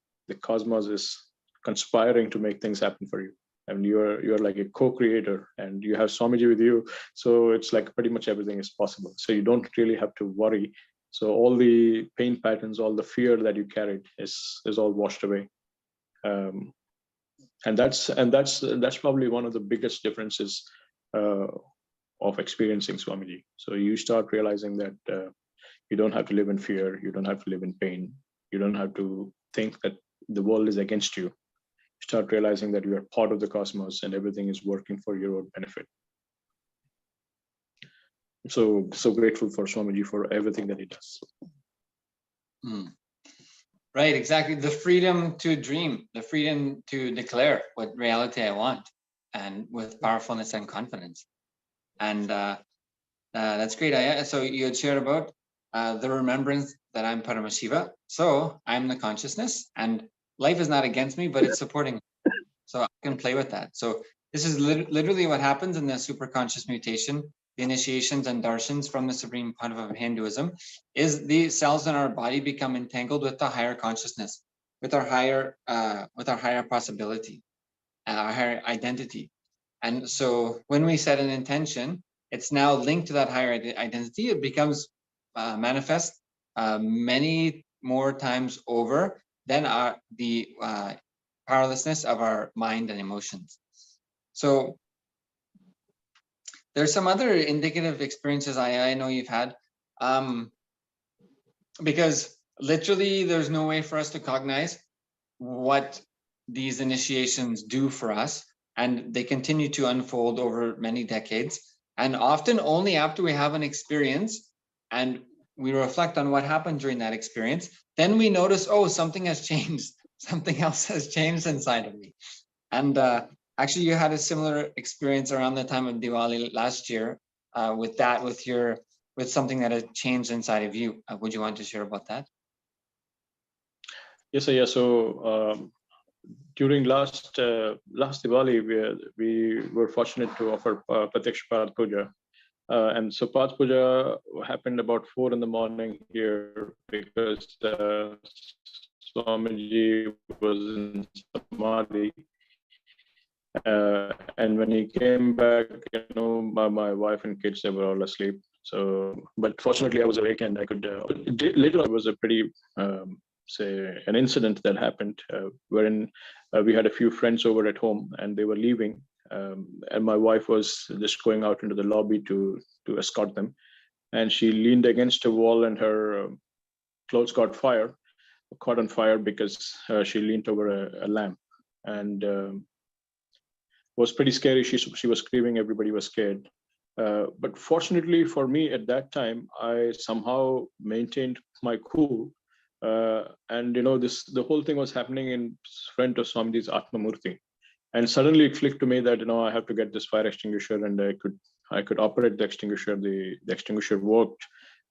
cosmos is conspiring to make things happen for you, and you're like a co-creator, and you have Swamiji with you, so it's like pretty much everything is possible. So you don't really have to worry. So all the pain patterns, all the fear that you carried is all washed away. And that's probably one of the biggest differences of experiencing Swamiji. So you start realizing that you don't have to live in fear, you don't have to live in pain, you don't have to think that the world is against you. You start realizing that you are part of the cosmos and everything is working for your own benefit. So grateful for Swamiji for everything that he does. Right, exactly. The freedom to dream, the freedom to declare what reality I want, and with powerfulness and confidence. And that's great. So you had shared about the remembrance that I'm Paramashiva. So I'm the consciousness, and life is not against me, but it's supporting me. So I can play with that. So this is literally what happens in the superconscious mutation. The initiations and darshans from the Supreme Pontiff of Hinduism is the cells in our body become entangled with the higher consciousness, with our higher possibility, our higher identity. And so when we set an intention, it's now linked to that higher identity. It becomes manifest many more times over than the powerlessness of our mind and emotions. So there's some other indicative experiences I know you've had, because literally there's no way for us to cognize what these initiations do for us, and they continue to unfold over many decades, and often only after we have an experience and we reflect on what happened during that experience, then we notice, oh, something has changed, something else has changed inside of me. And actually, you had a similar experience around the time of Diwali last year with something that had changed inside of you. Would you want to share about that? Yes, yeah. So during last Diwali, we were fortunate to offer Pratyaksha Path Puja. And so Path Puja happened about 4 a.m. here, because Swamiji was in Samadhi. And when he came back, my wife and kids, they were all asleep. So, but fortunately I was awake, and I could, later on it was a pretty, say, an incident that happened wherein we had a few friends over at home, and they were leaving. And my wife was just going out into the lobby to escort them. And she leaned against a wall, and her clothes caught on fire because she leaned over a lamp. And was pretty scary. She was screaming. Everybody was scared. But fortunately for me at that time, I somehow maintained my cool. And the whole thing was happening in front of Swamiji's Atma Murti. And suddenly it clicked to me that I have to get this fire extinguisher, and I could operate the extinguisher. The extinguisher worked,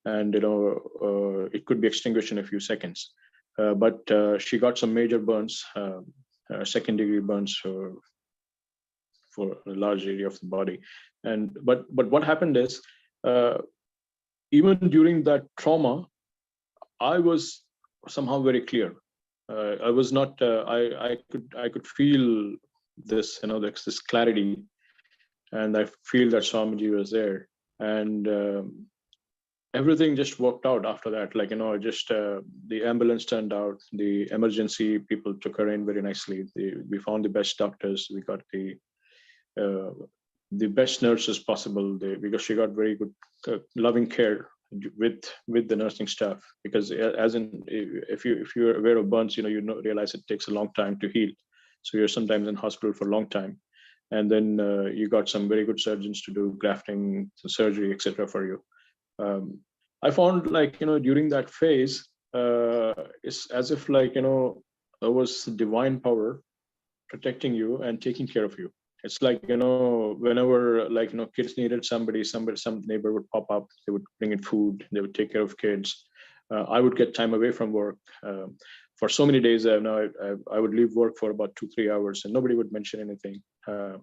and it could be extinguished in a few seconds. But she got some major burns, second-degree burns for a large area of the body. And but what happened is, even during that trauma, I was somehow very clear. I was not. I could feel this, this clarity, and I feel that Swamiji was there, and everything just worked out after that. Like just the ambulance turned out, the emergency people took her in very nicely. We found the best doctors. We got the best nurses possible, because she got very good loving care with the nursing staff. Because as in, if you're aware of burns, realize it takes a long time to heal. So you're sometimes in hospital for a long time. and then you got some very good surgeons to do grafting, surgery, etc. for you. I found, like, during that phase, it's as if, like, there was divine power protecting you and taking care of you. It's like, whenever, like, kids needed some neighbor would pop up, they would bring in food, they would take care of kids. I would get time away from work. For so many days, I would leave work for about 2-3 hours and nobody would mention anything. It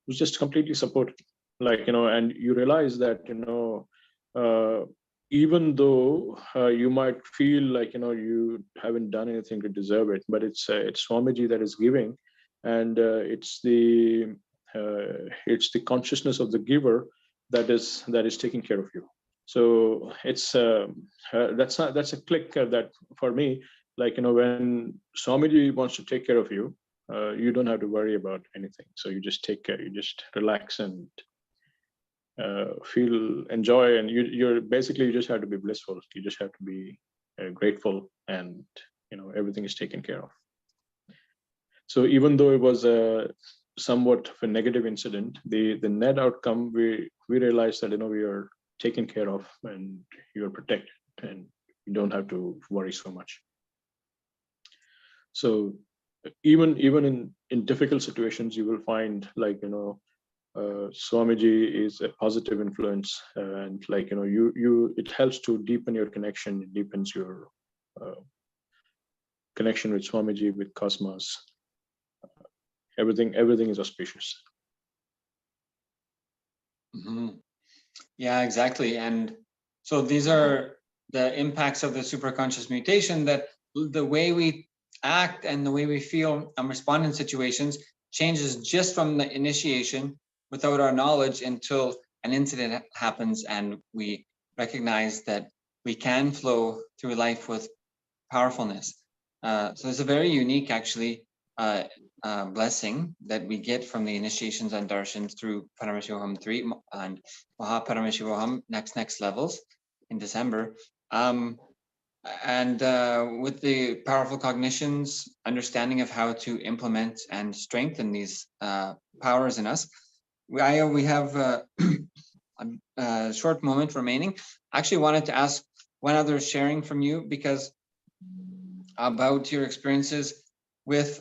was just completely supported, like, and you realize that, even though you might feel like, you haven't done anything to deserve it, but it's Swamiji that is giving, and it's the consciousness of the giver that is taking care of you. So it's that's a click that for me, like, when Swamiji wants to take care of you, you don't have to worry about anything. So you just take care, you just relax and feel enjoy, and you're basically, you just have to be blissful. You just have to be grateful, and everything is taken care of. So even though it was a somewhat of a negative incident, the net outcome, we realized that we are taken care of and you're protected and you don't have to worry so much. So even in difficult situations, you will find, like, Swamiji is a positive influence, and, like, it helps to deepen your connection. It deepens your connection with Swamiji, with cosmos. Everything is auspicious. Mm-hmm. Yeah, exactly. And so these are the impacts of the superconscious mutation, that the way we act and the way we feel and respond in situations changes just from the initiation without our knowledge until an incident happens and we recognize that we can flow through life with powerfulness. So it's a very unique, actually, blessing that we get from the initiations and darshans through Paramashivoham 3 and Paramashivoham next levels in December. And with the powerful cognitions, understanding of how to implement and strengthen these powers in us, we have a short moment remaining. I actually wanted to ask one other sharing from you, because about your experiences with,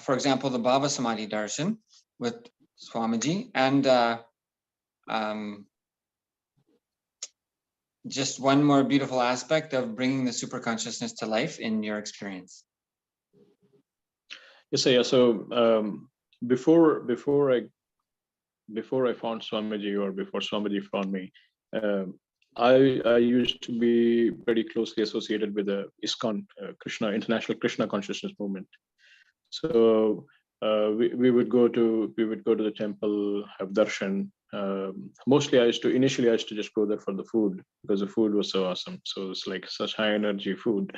for example, the Bhava Samadhi Darshan with Swamiji, and just one more beautiful aspect of bringing the super consciousness to life in your experience. Yes, yeah. So before I found Swamiji, or before Swamiji found me, I used to be pretty closely associated with the ISKCON, International Krishna Consciousness Movement. So we would go to the temple, have darshan. Mostly initially I used to just go there for the food, because the food was so awesome. So it's like such high energy food.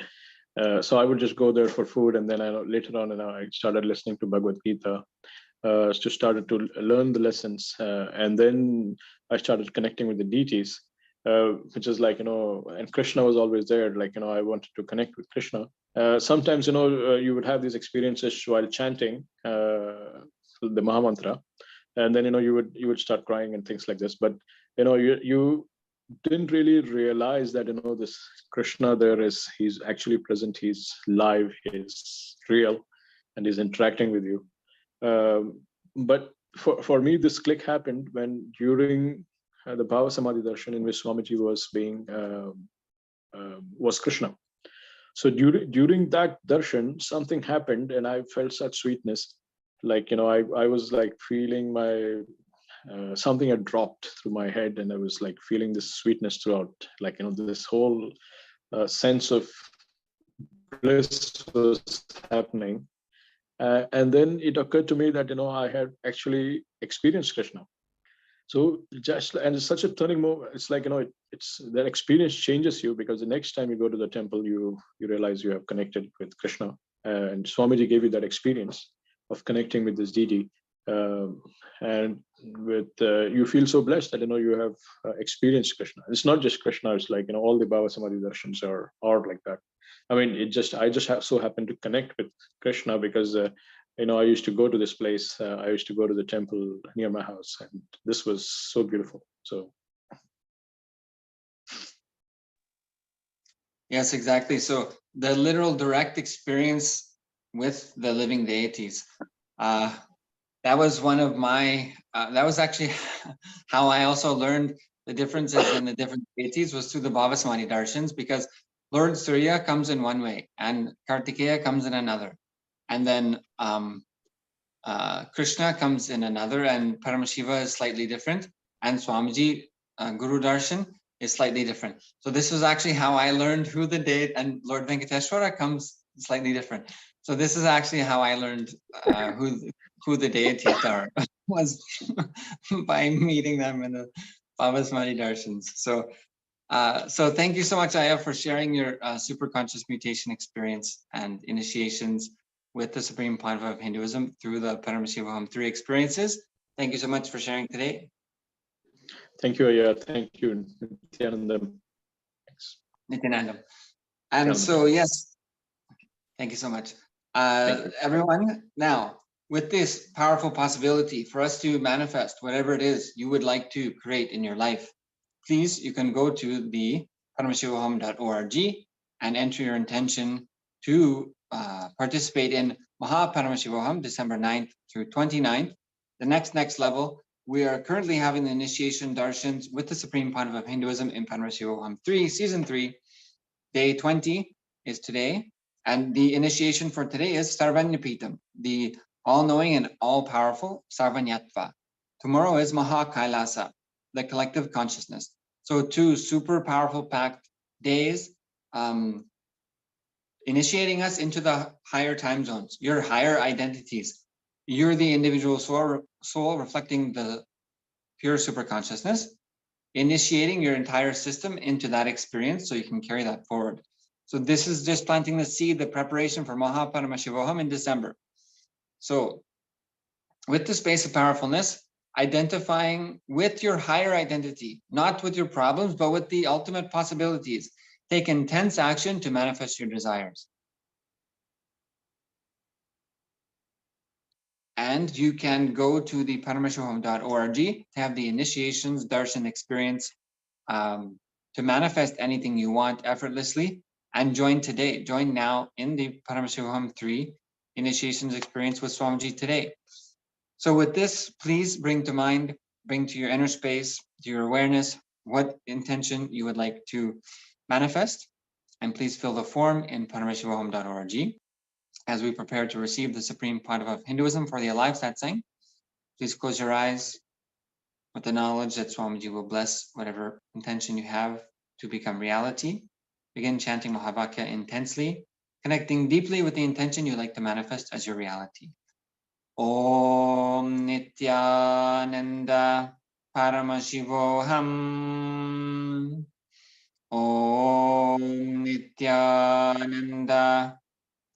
So I would just go there for food, and then later on, I started listening to Bhagavad Gita. Started to learn the lessons, and then I started connecting with the deities, which is like, and Krishna was always there. Like, I wanted to connect with Krishna. Sometimes, you would have these experiences while chanting the Mahamantra, and then, you would start crying and things like this. But, you didn't really realize that, this Krishna he's actually present, he's live, he's real, and he's interacting with you. But for me, this click happened when during the Bhava Samadhi Darshan, in which Swamiji was Krishna. So during that darshan, something happened, and I felt such sweetness. Like, I was like feeling my something had dropped through my head, and I was like feeling this sweetness throughout. Like, this whole sense of bliss was happening. And then it occurred to me that, I had actually experienced Krishna. So and it's such a turning moment. It's like, it's that experience changes you, because the next time you go to the temple, you realize you have connected with Krishna, and Swamiji gave you that experience of connecting with this deity, and with you feel so blessed that you have experienced Krishna. It's not just Krishna. It's like, all the Bhava Samadhi darshans are like that. I mean, I just so happened to connect with Krishna, because I used to go to this place. I used to go to the temple near my house, and this was so beautiful. So Yes, exactly. So the literal direct experience with the living deities, that was one of my, that was actually how I also learned the differences in the different deities was through the Bhavasmani darshans, because Lord Surya comes in one way and Kartikeya comes in another. And then Krishna comes in another, and Paramashiva is slightly different. And Swamiji, Guru Darshan, is slightly different. So this was actually how I learned who the date, and Lord Venkateshwara comes slightly different. So this is actually how I learned who the deities are, was by meeting them in the Bhavasmani Darshans. So thank you so much, Aya, for sharing your super conscious mutation experience and initiations with the Supreme Panva of Hinduism through the Paramashivoham 3 experiences. Thank you so much for sharing today. thank you, Aya. Thank you, Nithyananda. Thanks. Nityanandam. And Nityananda. so, yes, thank you so much. Thank you. Everyone, now, with this powerful possibility for us to manifest whatever it is you would like to create in your life, please, you can go to the paramashivoham.org and enter your intention to participate in Maha Paramashivoham, December 9th through 29th. The next level, we are currently having the initiation darshans with the Supreme Panva of Hinduism in Paramashivoham 3, Season 3. Day 20 is today, and the initiation for today is Sarvanyapitam, the all-knowing and all-powerful Sarvanyatva. Tomorrow is Maha KAILASA, the collective consciousness. So two super powerful packed days, initiating us into the higher time zones, your higher identities. You're the individual soul reflecting the pure super consciousness, initiating your entire system into that experience so you can carry that forward. So this is just planting the seed, the preparation for Maha Paramashivoham in December. So with the space of powerfulness, identifying with your higher identity, not with your problems, but with the ultimate possibilities. Take intense action to manifest your desires. And you can go to the paramashivoham.org to have the initiations, darshan experience, to manifest anything you want effortlessly, and join today. Join now in the Paramashivoham 3 initiations experience with Swamiji today. So with this, please bring to mind, bring to your inner space, to your awareness, what intention you would like to manifest. And please fill the form in paramashivoham.org. As we prepare to receive the Supreme Panva of Hinduism for the Alive Satsang, please close your eyes with the knowledge that Swamiji will bless whatever intention you have to become reality. Begin chanting Mahavakya intensely, connecting deeply with the intention you like to manifest as your reality. Om Nithyananda Paramashivoham. Om Nithyananda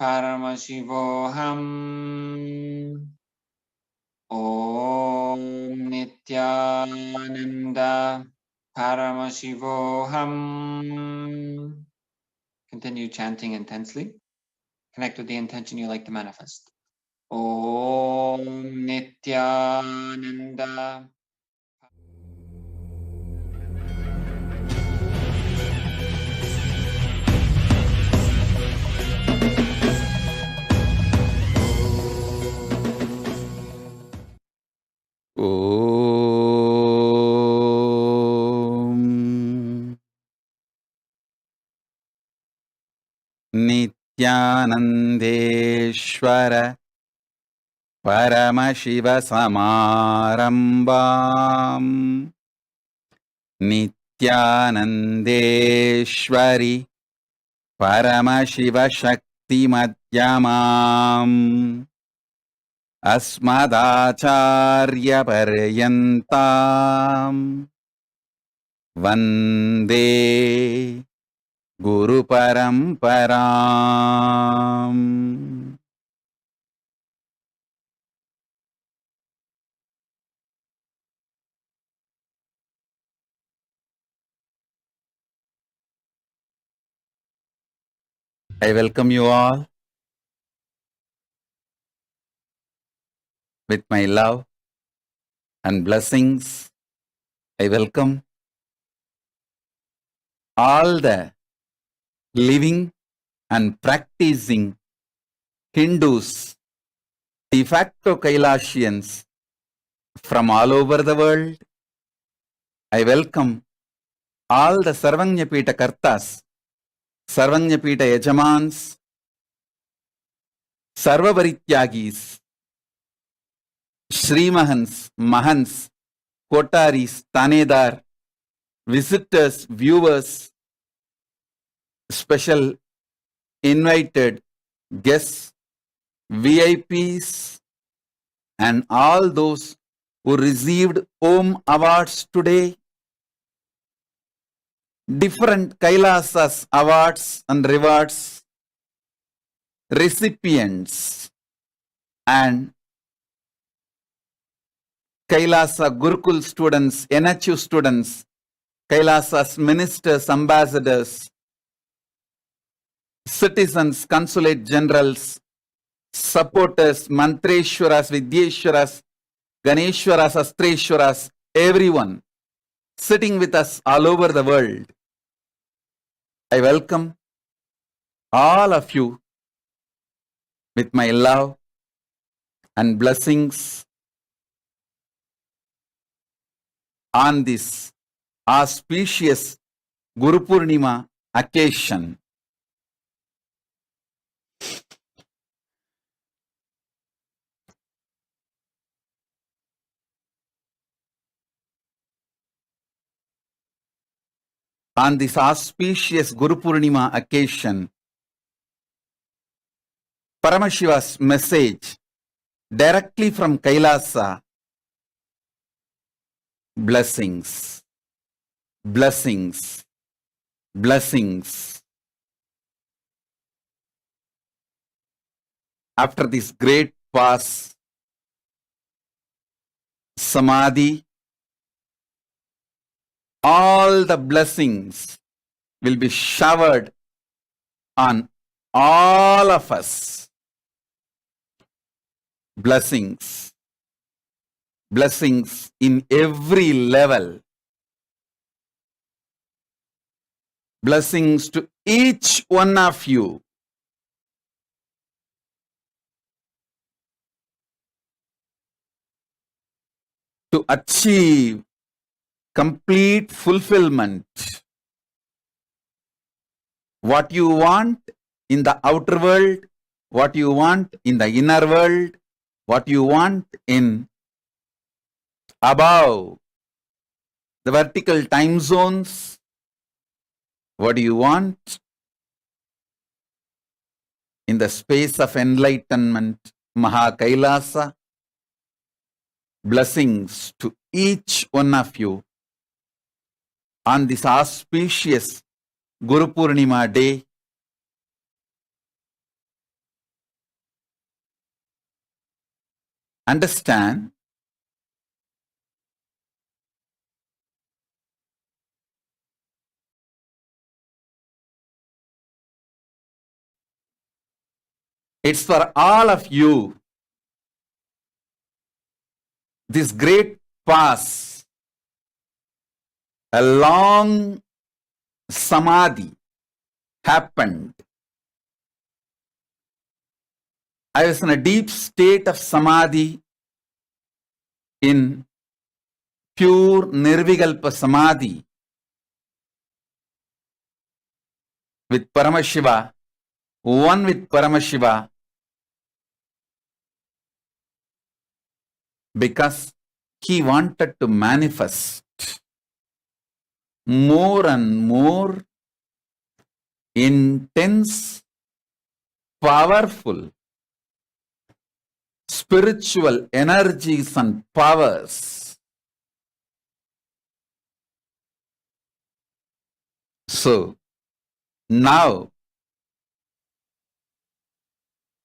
Paramashivoham. Om Nithyananda Paramashivoham. Continue chanting intensely. Connect with the intention you like to manifest. Om Nithyananda. Om Nithyanandeshwara Paramashivasamarambam Nithyanandeshwari Paramashiva-shakti-madhyamam Asmadacharya-paryantam Vande Guru Paramparam. I welcome you all With my love and blessings, I welcome all the living and practicing Hindus, de facto Kailasians from all over the world. I welcome all the Sarvanyapita Kartas, Sarvanyapita Yajamans, Sarvavarityagis, Srimahans, Mahans, Kotaris, Tanedar, visitors, viewers, special invited guests, VIPs, and all those who received Om Awards today, different Kailasas awards and rewards, recipients, and Kailasa Gurukul students, NHU students, Kailasa's ministers, ambassadors, citizens, consulate generals, supporters, Mantreshwaras, Vidyeshwaras, Ganeshwaras, Astreshwaras, everyone sitting with us all over the world. I welcome all of you with my love and blessings on this auspicious Guru Purnima occasion. On this auspicious Guru Purnima occasion, Paramashiva's message directly from Kailasa: blessings, blessings, blessings. After this great pause, Samadhi, all the blessings will be showered on all of us. Blessings, blessings in every level. Blessings to each one of you. To achieve complete fulfillment. What you want in the outer world, what you want in the inner world, what you want in above the vertical time zones, what do you want in the space of enlightenment, Maha Kailasa? Blessings to each one of you on this auspicious Guru Purnima day. Understand, it's for all of you. This great pause, a long samadhi happened. I was in a deep state of samadhi, in pure nirvikalpa samadhi with Paramashiva, one with Paramashiva, because he wanted to manifest more and more intense, powerful spiritual energies and powers. So now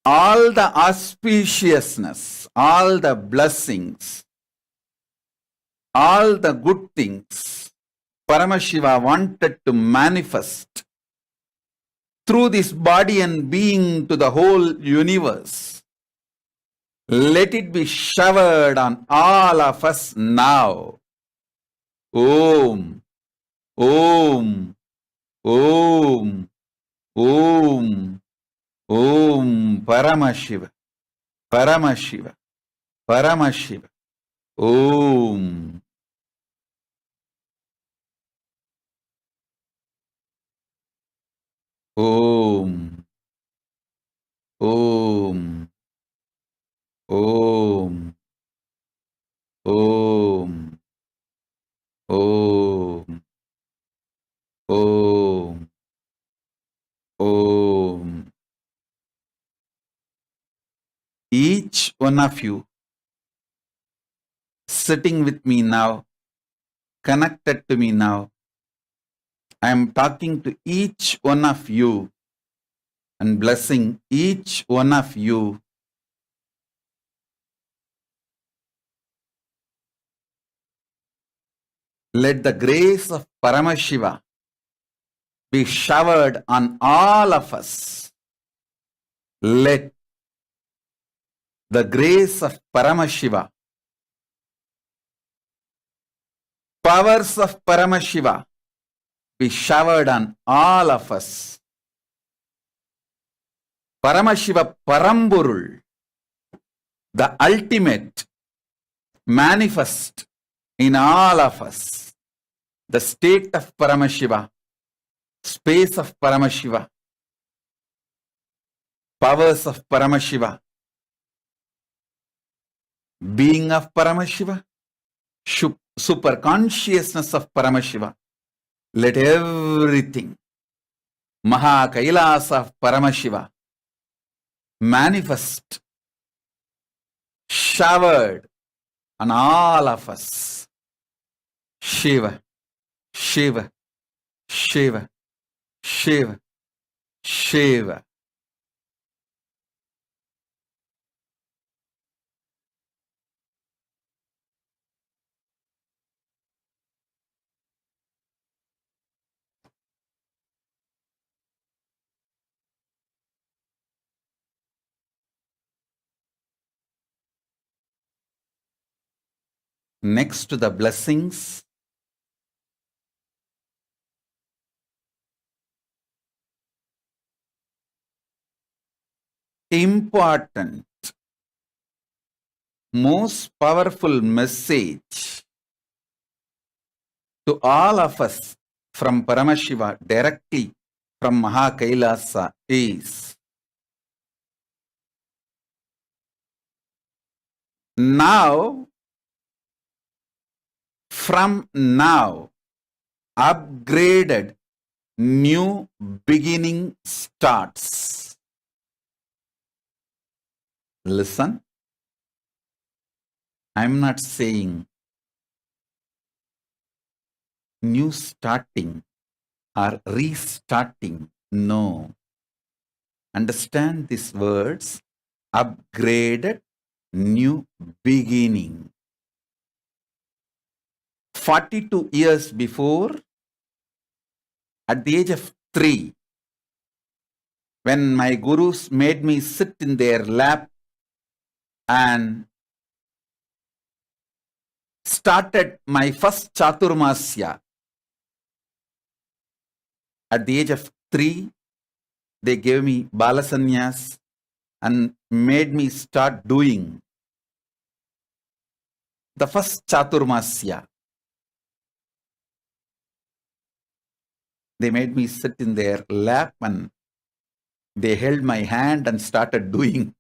all the auspiciousness, all the blessings, all the good things Paramashiva wanted to manifest through this body and being to the whole universe. Let it be showered on all of us now. Om, Om, Om, Om, Om, Paramashiva, Paramashiva, Paramashiva, Om. Om, Om, Om, Om, Om, Om, Om. Each one of you sitting with me now, connected to me now, I am talking to each one of you and blessing each one of you. Let the grace of Paramashiva be showered on all of us. Let the grace of Paramashiva, powers of Paramashiva be showered on all of us. Paramashiva Paramburul, the ultimate, manifest in all of us. The state of Paramashiva, space of Paramashiva, powers of Paramashiva, being of Paramashiva, super consciousness of Paramashiva. Let everything, Maha KAILASA of Paramashiva, manifest, showered on all of us. Shiva, Shiva, Shiva, Shiva, Shiva. Next to the blessings, important, most powerful message to all of us from Paramashiva directly from Maha KAILASA is now, from now, upgraded new beginning starts. Listen, I'm not saying new starting or restarting. No. Understand these words. Upgraded new beginning. 42 years before, at the age of 3, when my gurus made me sit in their lap and started my first Chaturmasya, at the age of 3, they gave me Balasanyas and made me start doing the first Chaturmasya. They made me sit in their lap and they held my hand and started doing.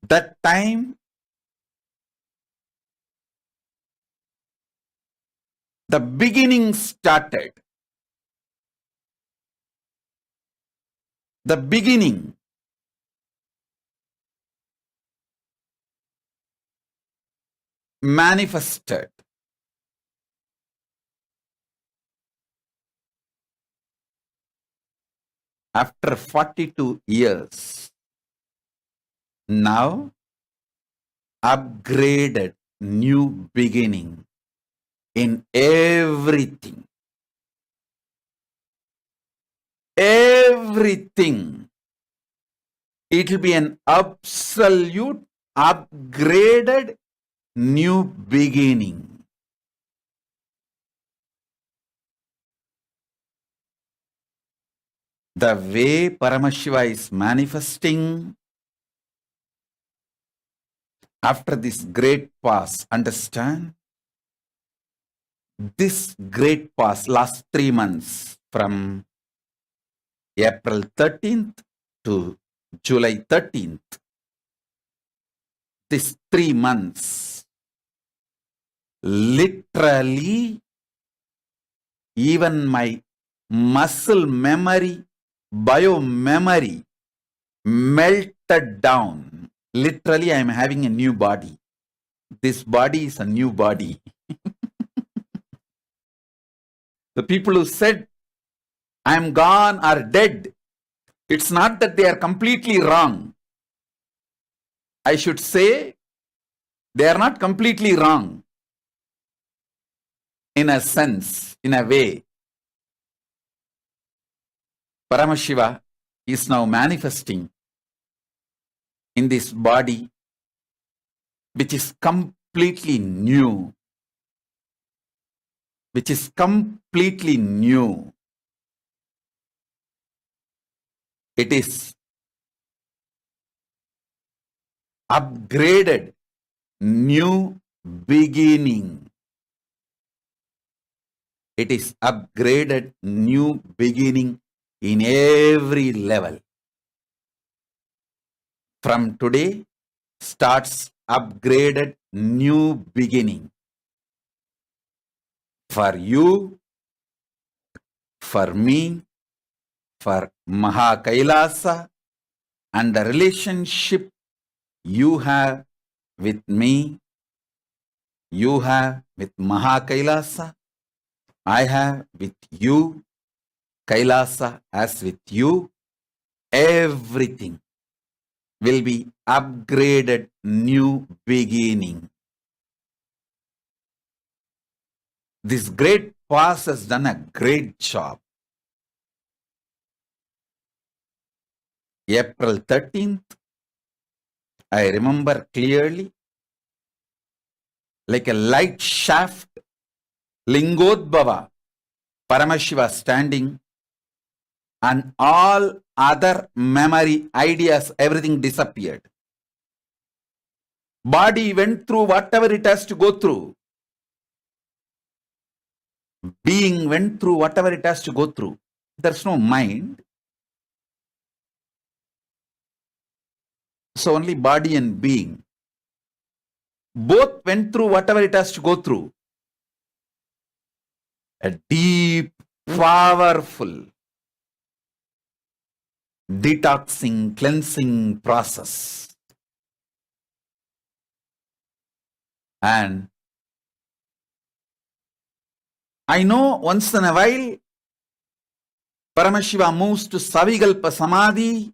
That time, the beginning started. The beginning. Manifested. After 42 years. Now, upgraded new beginning. in everything. Everything. It will be an absolute, upgraded, new beginning. The way Paramashiva is manifesting after this great pause, understand? This great pause, last 3 months, from April 13th to July 13th, this 3 months, literally, even my muscle memory, bio memory melted down. Literally, I am having a new body. This body is a new body. The people who said, I am gone, are dead. It's not that they are completely wrong. I should say, they are not completely wrong. In a sense, in a way. Paramashiva is now manifesting in this body, which is completely new. Which is completely new. It is upgraded, new beginning. It is upgraded, new beginning in every level. From today starts upgraded, new beginning. For you, for me, for Maha KAILASA, and the relationship you have with me, you have with Maha KAILASA, I have with you, KAILASA as with you, everything will be upgraded, new beginning. This great past has done a great job. April 13th, I remember clearly, like a light shaft, Lingodbhava, Paramashiva standing, and all other memory, ideas, everything disappeared. Body went through whatever it has to go through. Being went through whatever it has to go through. There's no mind. So only body and being. Both went through whatever it has to go through. A deep, powerful, detoxing, cleansing process. And I know once in a while, Paramashiva moves to Savikalpa Samadhi,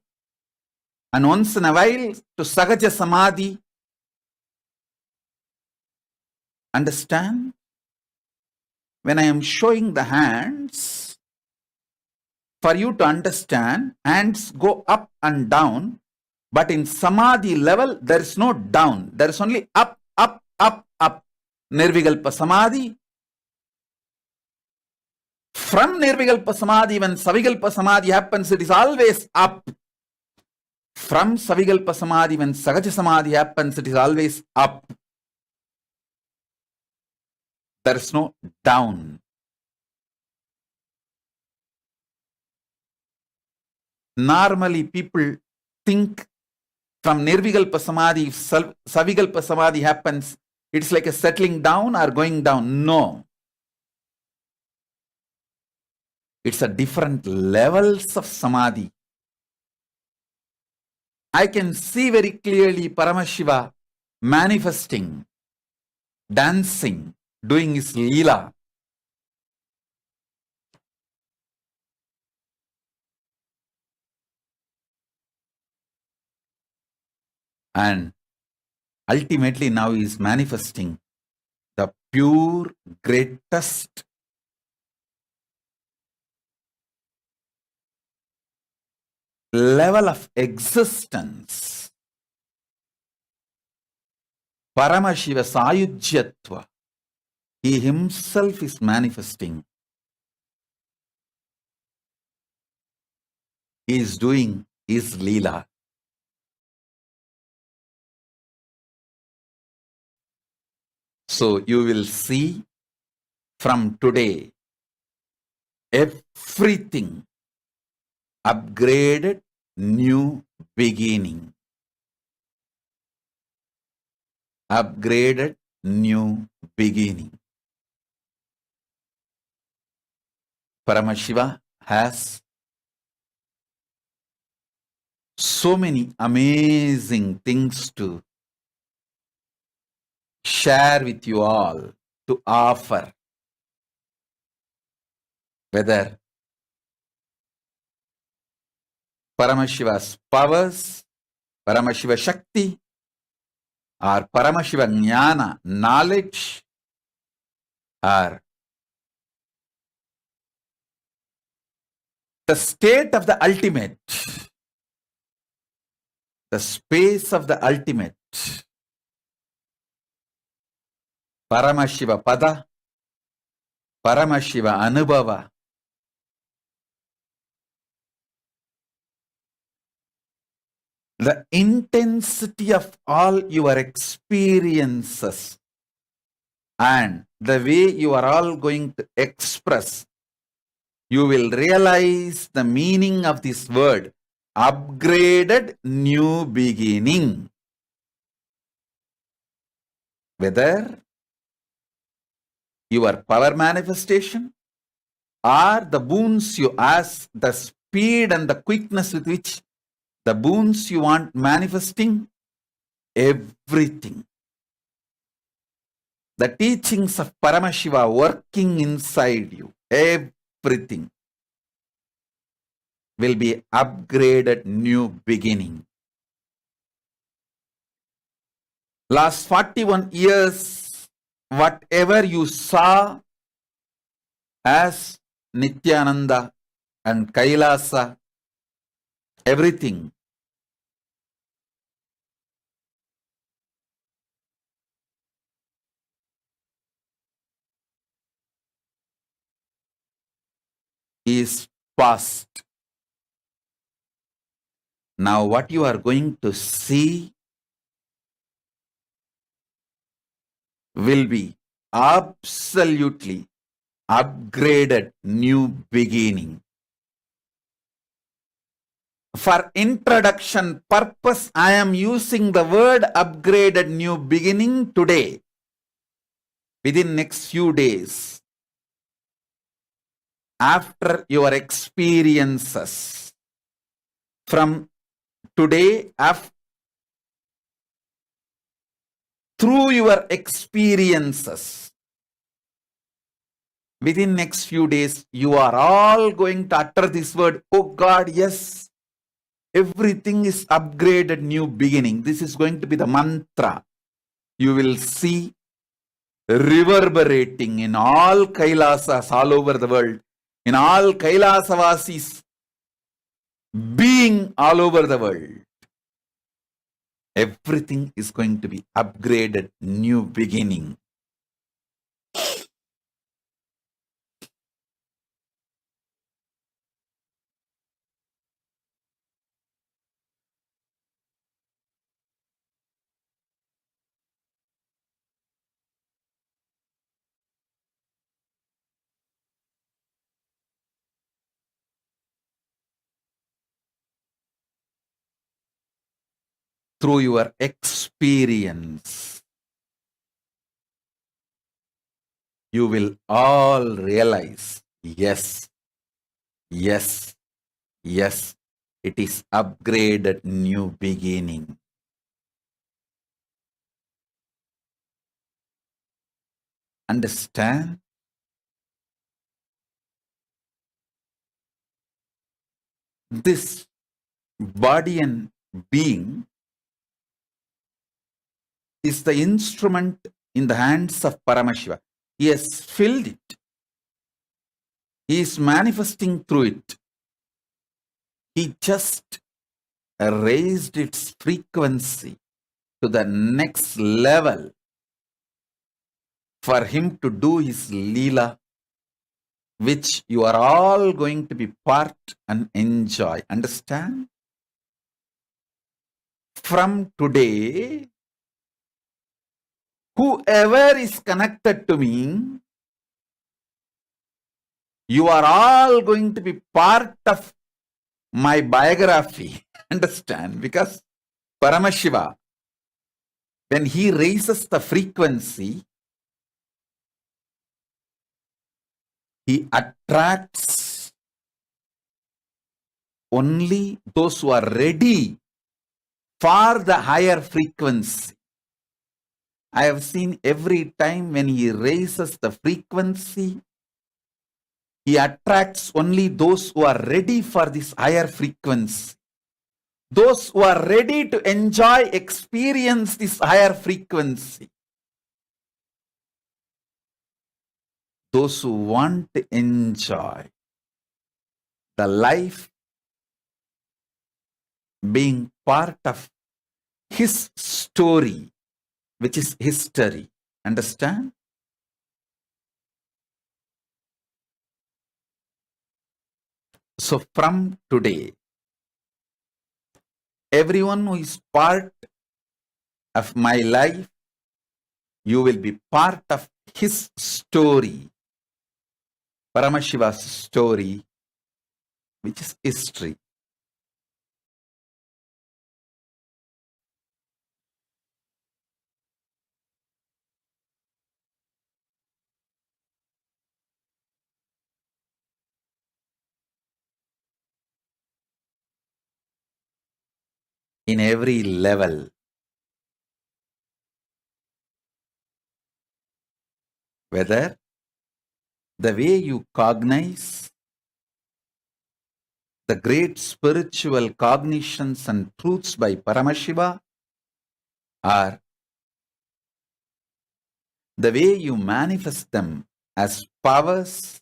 and once in a while to Sahaja Samadhi. Understand? When I am showing the hands, for you to understand, hands go up and down, but in Samadhi level, there is no down. There is only up, up, up, up. Nirvikalpa Samadhi. From Nirvikalpa Samadhi, when Savikalpa Samadhi happens, it is always up. From Savikalpa Samadhi, when Sahaja Samadhi happens, it is always up. There is no down. Normally, people think from Nirvikalpa Samadhi, if Savikalpa Samadhi happens, it's like a settling down or going down. No. It's a different levels of Samadhi. I can see very clearly Paramashiva manifesting, dancing, doing his Leela. And ultimately now he is manifesting the pure, greatest level of existence, Paramashiva Sayujyatva, he himself is manifesting. He is doing his Leela. So you will see from today everything upgraded, new beginning. Upgraded, new beginning. Paramashiva has so many amazing things to share with you all, to offer. Whether Paramashiva's powers, Paramashiva Shakti, or Paramashiva Jnana, knowledge, or the state of the ultimate, the space of the ultimate, Paramashiva Pada, Paramashiva Anubhava, the intensity of all your experiences and the way you are all going to express, you will realize the meaning of this word, upgraded new beginning. Whether your power manifestation or the boons you ask, the speed and the quickness with which the boons you want manifesting, everything. The teachings of Paramashiva working inside you, everything will be upgraded new beginning. Last 41 years, whatever you saw as Nithyananda and KAILASA, everything is past. Now what you are going to see will be absolutely upgraded new beginning. For introduction purpose, I am using the word upgraded new beginning today. Within next few days, after your experiences, from today, through your experiences, within next few days, you are all going to utter this word, oh God, yes, everything is upgraded new beginning. This is going to be the mantra. You will see reverberating in all Kailasas all over the world, in all Kailasavasis being all over the world. Everything is going to be upgraded new beginning. Through your experience, you will all realize, yes, yes, yes, it is upgraded new beginning. Understand? This body and being is the instrument in the hands of Paramashiva. He has filled it. He is manifesting through it. He just raised its frequency to the next level for him to do his Leela, which you are all going to be part and enjoy. Understand? From today, whoever is connected to me, you are all going to be part of my biography. Understand? Because Paramashiva, when he raises the frequency, he attracts only those who are ready for the higher frequency. I have seen every time when he raises the frequency, he attracts only those who are ready for this higher frequency. Those who are ready to enjoy, experience this higher frequency. Those who want to enjoy the life being part of his story, which is history. Understand? So from today, everyone who is part of my life, you will be part of his story, Paramashiva's story, which is history. In every level, whether the way you cognize the great spiritual cognitions and truths by Paramashiva, or the way you manifest them as powers,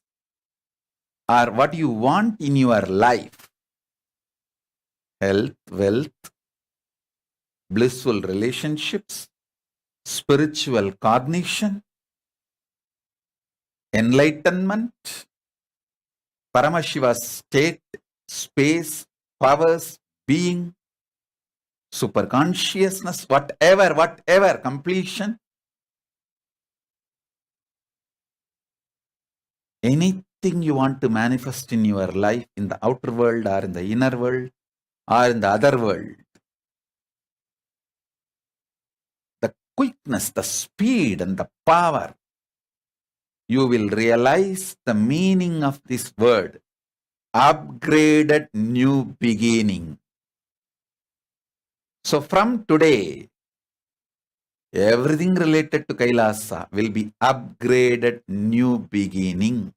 or what you want in your life, health, wealth, blissful relationships, spiritual cognition, enlightenment, Paramashiva's state, space, powers, being, superconsciousness, whatever, completion, anything you want to manifest in your life, in the outer world or in the inner world or in the other world, the quickness, the speed and the power, you will realize the meaning of this word, upgraded new beginning. So from today, everything related to Kailasa will be upgraded new beginning.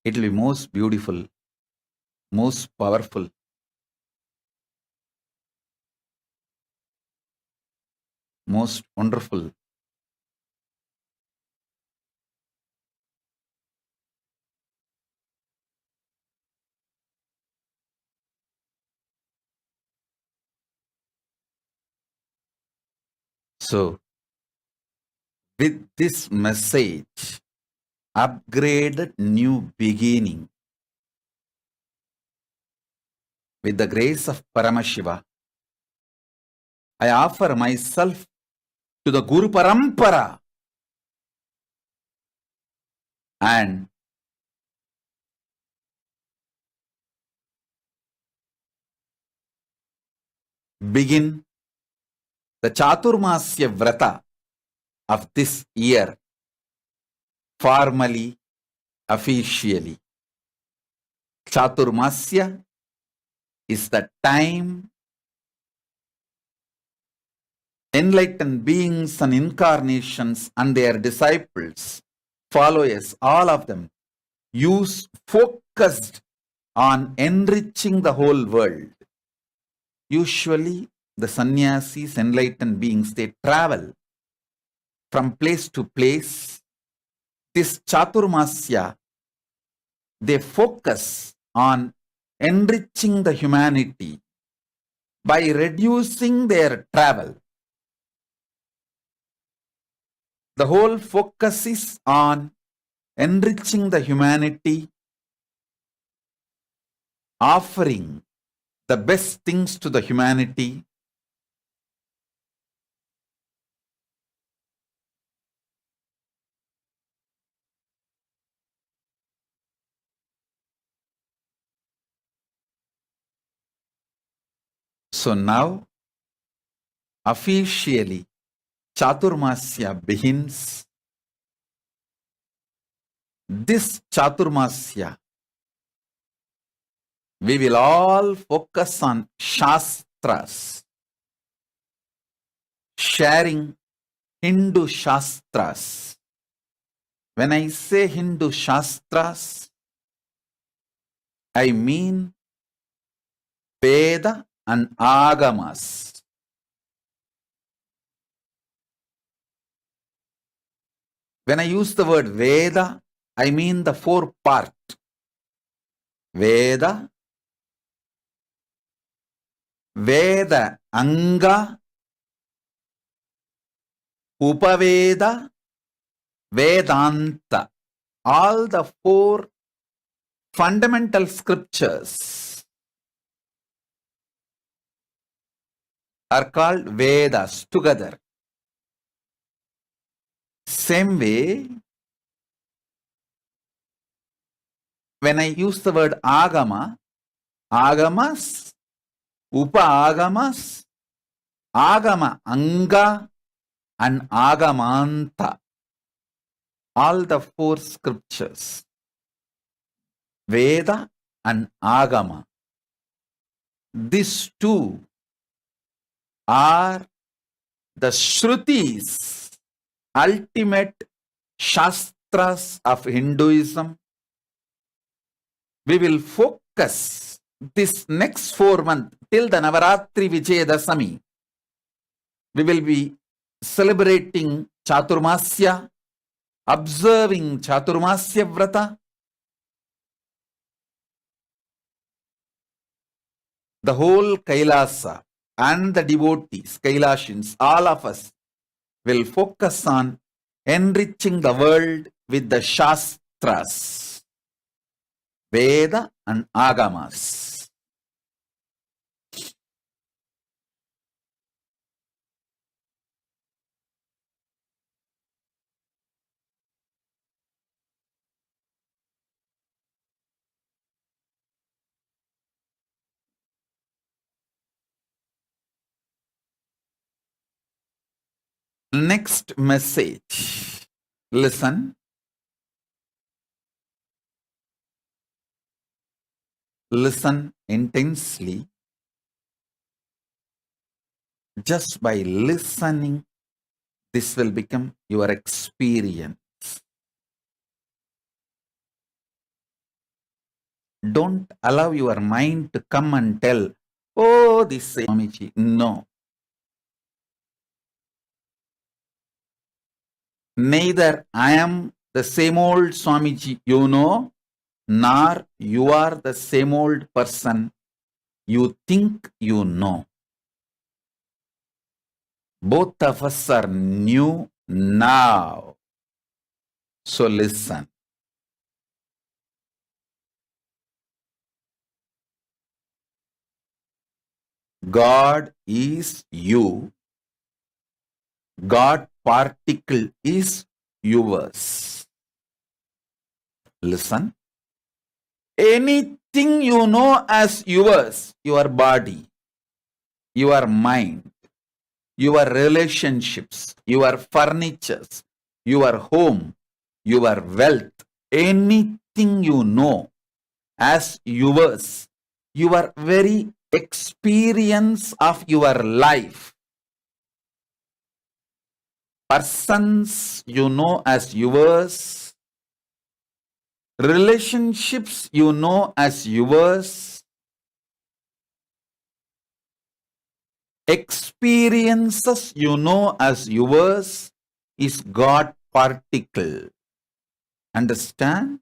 It will be most beautiful, most powerful, most wonderful. So, with this message, upgraded new beginning, with the grace of Paramashiva, I offer myself to the Guru Parampara and begin the Chaturmasya Vrata of this year, formally, officially. Chaturmasya is the time enlightened beings and incarnations and their disciples, followers, all of them, use focused on enriching the whole world. Usually, the sannyasis, enlightened beings, they travel from place to place. This Chaturmasya, they focus on enriching the humanity by reducing their travel. The whole focus is on enriching the humanity, offering the best things to the humanity. So now, officially, Chaturmasya begins. This Chaturmasya, we will all focus on Shastras, sharing Hindu Shastras. When I say Hindu Shastras, I mean Veda and Agamas. When I use the word Veda, I mean the four part. Veda, Veda Anga, Upaveda, Vedanta. All the four fundamental scriptures are called Vedas together. Same way, when I use the word Agama, Agamas, Upa-agamas, Agama Anga and Agamanta. All the four scriptures, Veda and Agama. These two are the Shrutis, ultimate Shastras of Hinduism. We will focus this next 4 months till the Navaratri Vijayadasami. We will be celebrating Chaturmasya, observing Chaturmasya Vrata. The whole Kailasa and the devotees, Kailashins, all of us will focus on enriching the world with the Shastras, Veda and Agamas. Next message. Listen. Listen intensely. Just by listening, this will become your experience. Don't allow your mind to come and tell, oh, this is Swamiji. No. Neither I am the same old Swamiji you know, nor you are the same old person you think you know. Both of us are new now. So listen. God is you. God particle is yours. Listen. Anything you know as yours, your body, your mind, your relationships, your furnitures, your home, your wealth, anything you know as yours, your very experience of your life, persons you know as yours, relationships you know as yours, experiences you know as yours is God particle. Understand?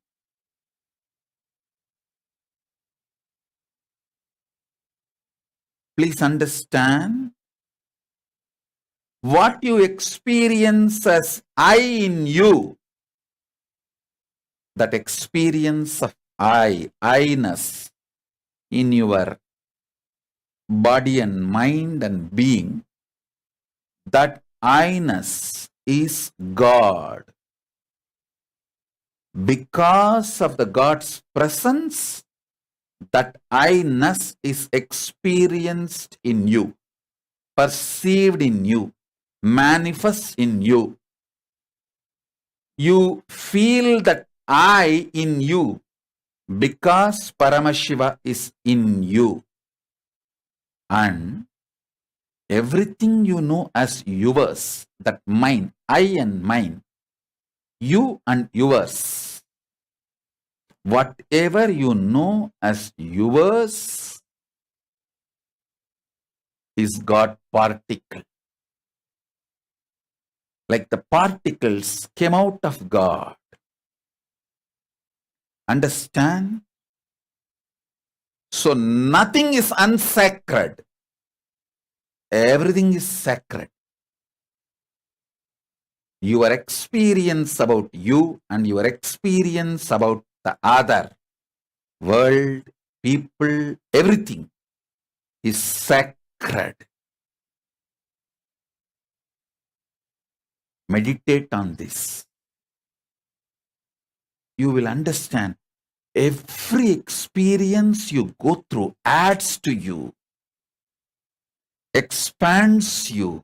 Please understand. What you experience as I in you, that experience of I-ness in your body and mind and being, that I-ness is God. Because of the God's presence, that I-ness is experienced in you, perceived in you, manifests in you. You feel that I in you because Paramashiva is in you. And everything you know as yours, that mine, I and mine, you and yours, whatever you know as yours is God particle. Like the particles came out of God. Understand? So nothing is unsacred. Everything is sacred. Your experience about you and your experience about the other world, people, everything is sacred. Meditate on this. You will understand every experience you go through adds to you, expands you,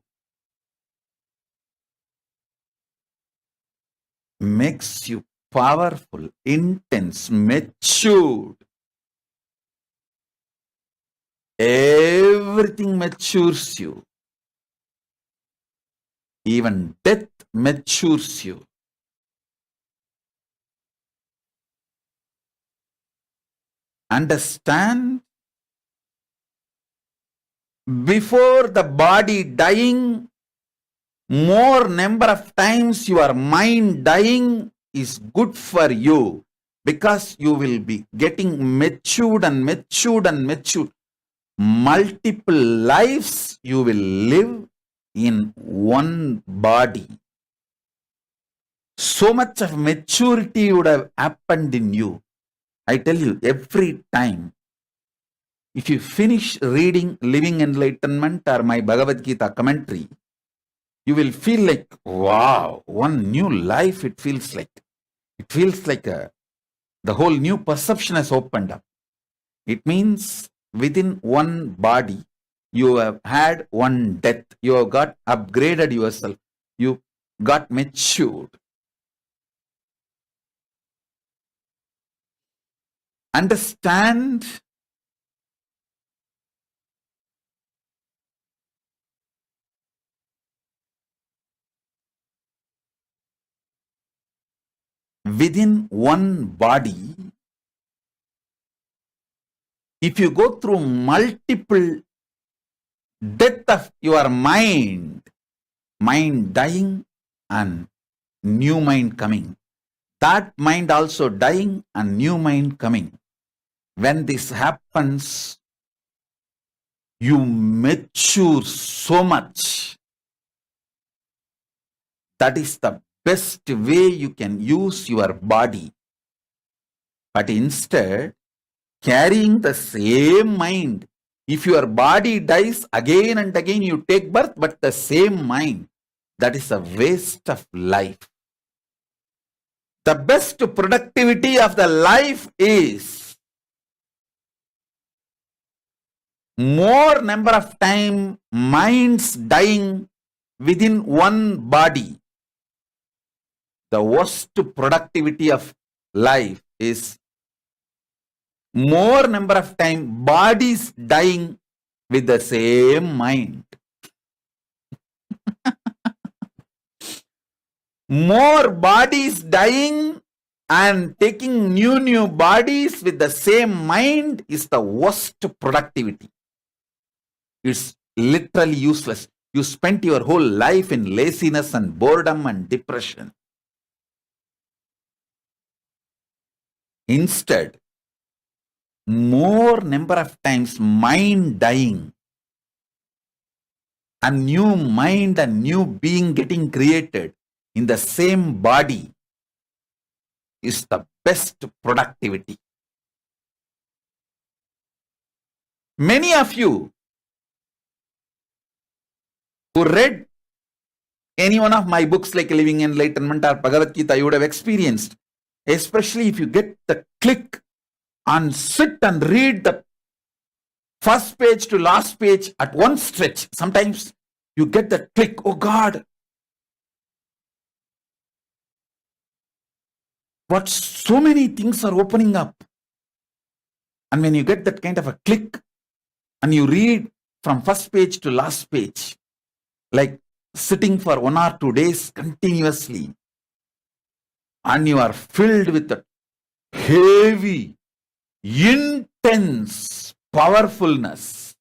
makes you powerful, intense, matured. Everything matures you. Even death matures you. Understand? Before the body dying, more number of times your mind dying is good for you, because you will be getting matured and matured and matured. Multiple lives you will live in one body. So much of maturity would have happened in you. I tell you, every time, if you finish reading Living Enlightenment or my Bhagavad Gita commentary, you will feel like, wow, one new life it feels like. It feels like the whole new perception has opened up. It means within one body, you have had one death. You have got upgraded yourself. You got matured. Understand? Within one body, if you go through multiple death of your mind dying and new mind coming, that mind also dying and new mind coming. When this happens, you mature so much. That is the best way you can use your body. But instead, carrying the same mind, if your body dies again and again, you take birth, but the same mind, that is a waste of life. The best productivity of the life is more number of time minds dying within one body. The worst productivity of life is more number of time bodies dying with the same mind. More bodies dying and taking new bodies with the same mind is the worst productivity. It's literally useless. You spent your whole life in laziness and boredom and depression. Instead, more number of times mind dying, a new mind and new being getting created in the same body is the best productivity. Many of you who read any one of my books like Living Enlightenment or Bhagavad Gita, you would have experienced, especially if you get the click and sit and read the first page to last page at one stretch. Sometimes you get the click, oh God, what so many things are opening up. And when you get that kind of a click and you read from first page to last page, like sitting for 1 or 2 days continuously, and you are filled with the heavy, intense powerfulness,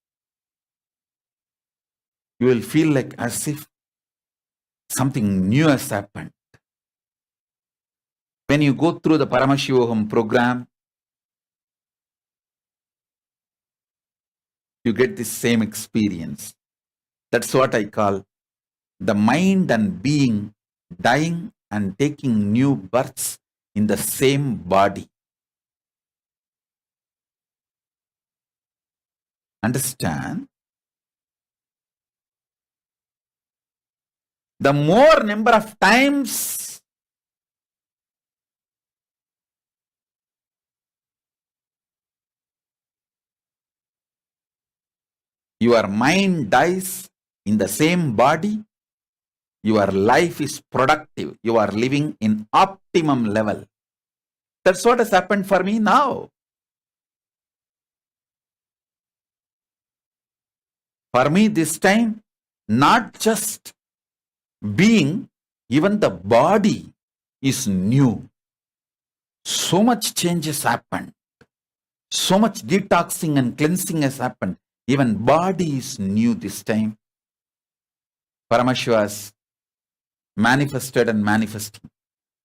you will feel like as if something new has happened. When you go through the Paramashivoham program, you get this same experience. That's what I call the mind and being dying and taking new births in the same body. Understand? The more number of times your mind dies in the same body, your life is productive. You are living in optimum level. That's what has happened for me now. For me this time, not just being, even the body is new. So much change has happened. So much detoxing and cleansing has happened. Even body is new this time. Paramashiva is manifested and manifesting.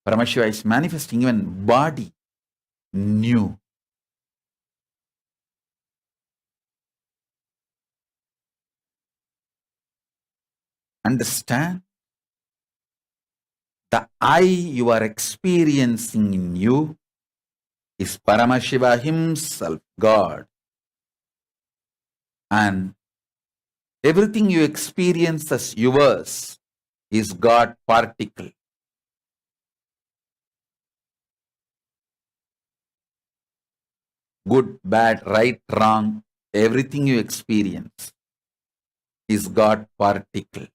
Paramashiva is manifesting even body new. Understand? The I you are experiencing in you is Paramashiva himself, God. And everything you experience as yours is God particle. Good, bad, right, wrong, everything you experience is God particle.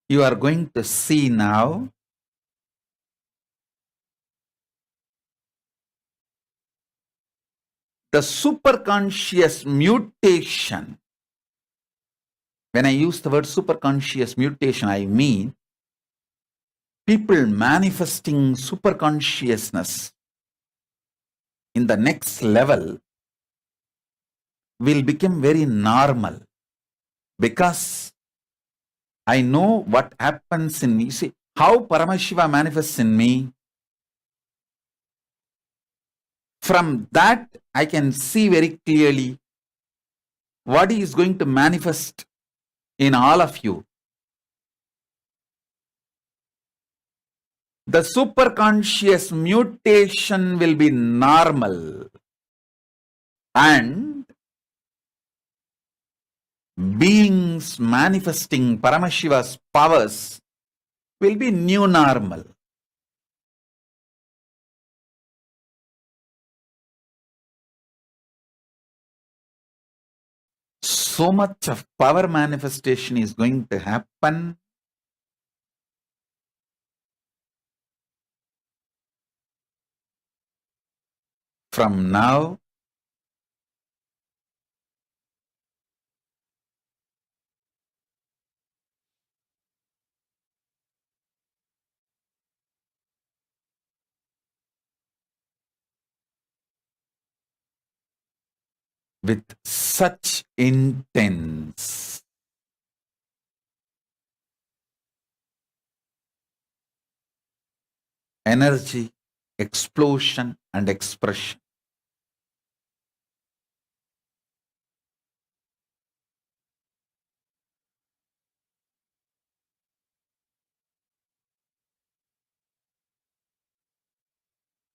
You are going to see now the superconscious mutation. When I use the word superconscious mutation, I mean people manifesting superconsciousness in the next level will become very normal, because I know what happens in me. You see, how Paramashiva manifests in me, from that I can see very clearly what he is going to manifest in all of you. the superconscious mutation will be normal and beings manifesting Paramashiva's powers will be new normal. So much of power manifestation is going to happen from now with such intense energy, explosion and expression.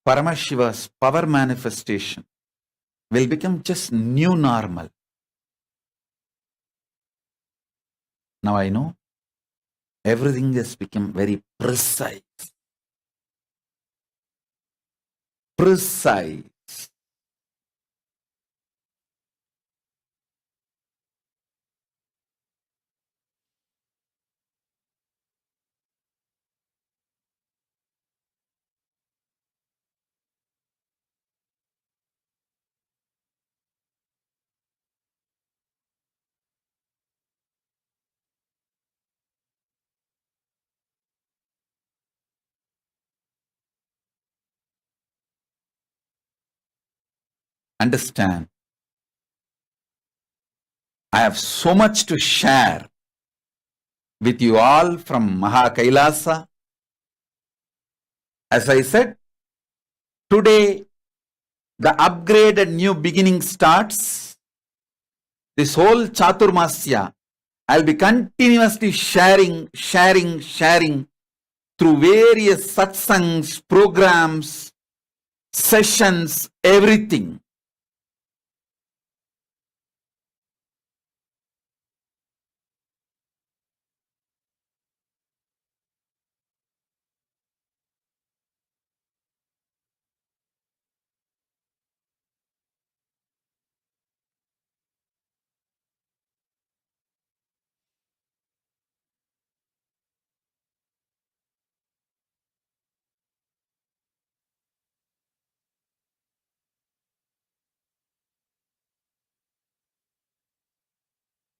Paramashiva's power manifestation will become just new normal. Now I know everything has become very precise. Precise. Understand, I have so much to share with you all from KAILASA. As I said, today the upgraded new beginning starts. This whole Chaturmasya, I'll be continuously sharing through various satsangs, programs, sessions, everything.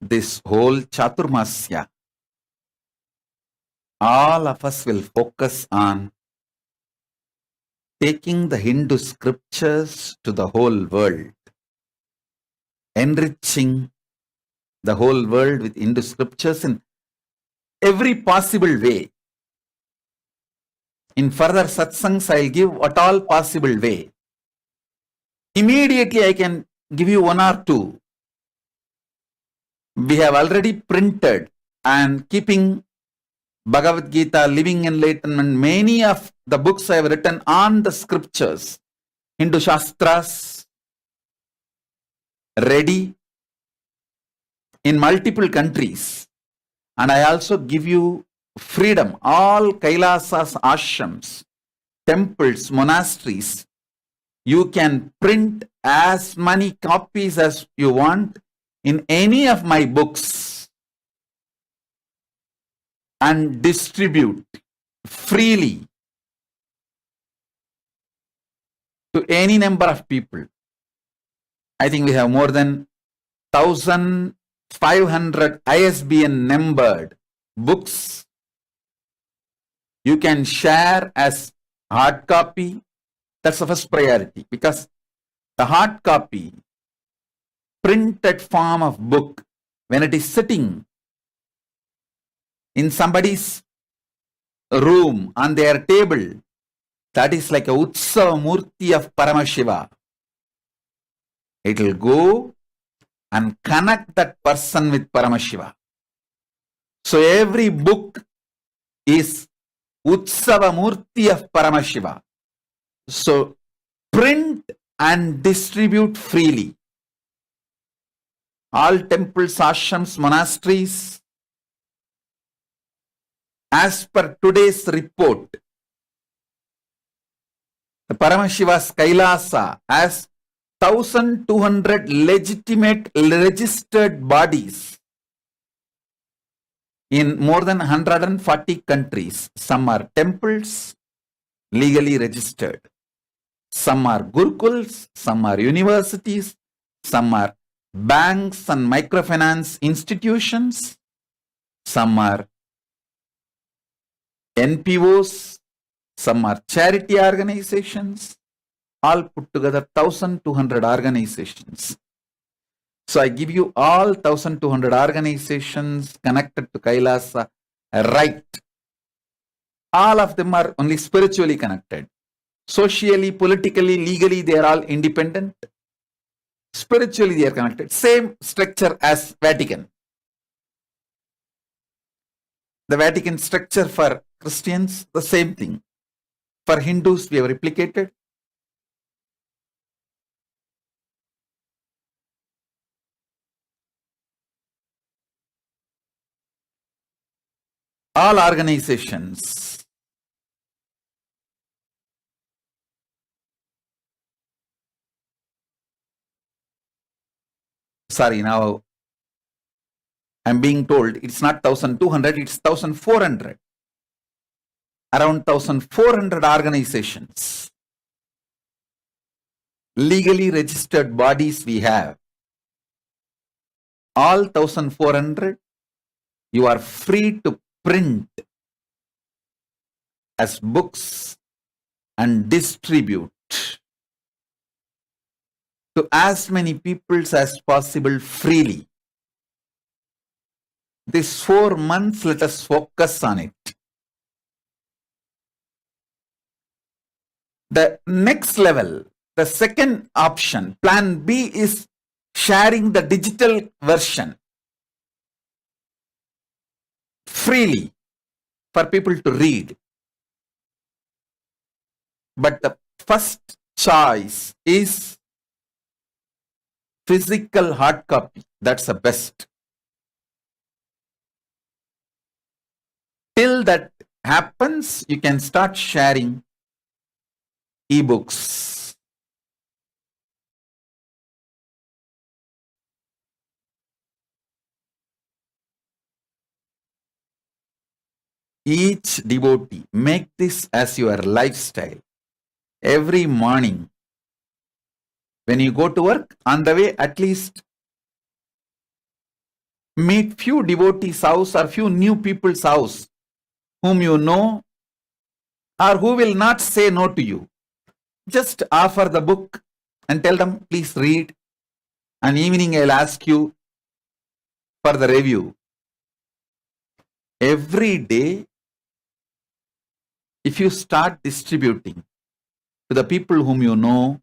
This whole Chaturmasya, all of us will focus on taking the Hindu scriptures to the whole world, enriching the whole world with Hindu scriptures in every possible way. In further satsangs, I'll give what all possible way. Immediately I can give you one or two. We have already printed and keeping Bhagavad Gita, Living Enlightenment, many of the books I have written on the scriptures, Hindu Shastras, ready in multiple countries. And I also give you freedom. All Kailasas, ashrams, temples, monasteries, you can print as many copies as you want in any of my books and distribute freely to any number of people. I think we have more than 1,500 ISBN numbered books. You can share as hard copy. That's the first priority, because the hard copy, printed form of book, when it is sitting in somebody's room on their table, that is like a Utsava Murti of Paramashiva. It will go and connect that person with Paramashiva. So every book is Utsava Murti of Paramashiva. So print and distribute freely. All temples, ashrams, monasteries, as per today's report, the Paramashiva's KAILASA has 1,200 legitimate registered bodies in more than 140 countries. Some are temples, legally registered. Some are gurukuls, some are universities, some are banks and microfinance institutions, some are NPOs, some are charity organizations, all put together 1,200 organizations. So I give you all 1,200 organizations connected to KAILASA right. All of them are only spiritually connected. Socially, politically, legally, they are all independent. Spiritually, they are connected. Same structure as Vatican. The Vatican structure for Christians, the same thing. For Hindus, we have replicated. All organizations. Sorry, now I'm being told it's not 1,200, it's 1,400. Around 1,400 organizations. Legally registered bodies we have. All 1,400, you are free to print as books and distribute to as many people as possible freely. This 4 months, let us focus on it. The next level, the second option, plan B, is sharing the digital version freely for people to read. But the first choice is physical hard copy. That's the best. Till that happens, you can start sharing ebooks. Each devotee, make this as your lifestyle. Every morning, when you go to work, on the way, at least meet few devotees' house or few new people's house whom you know or who will not say no to you. Just offer the book and tell them, please read. And evening I'll ask you for the review. Every day, if you start distributing to the people whom you know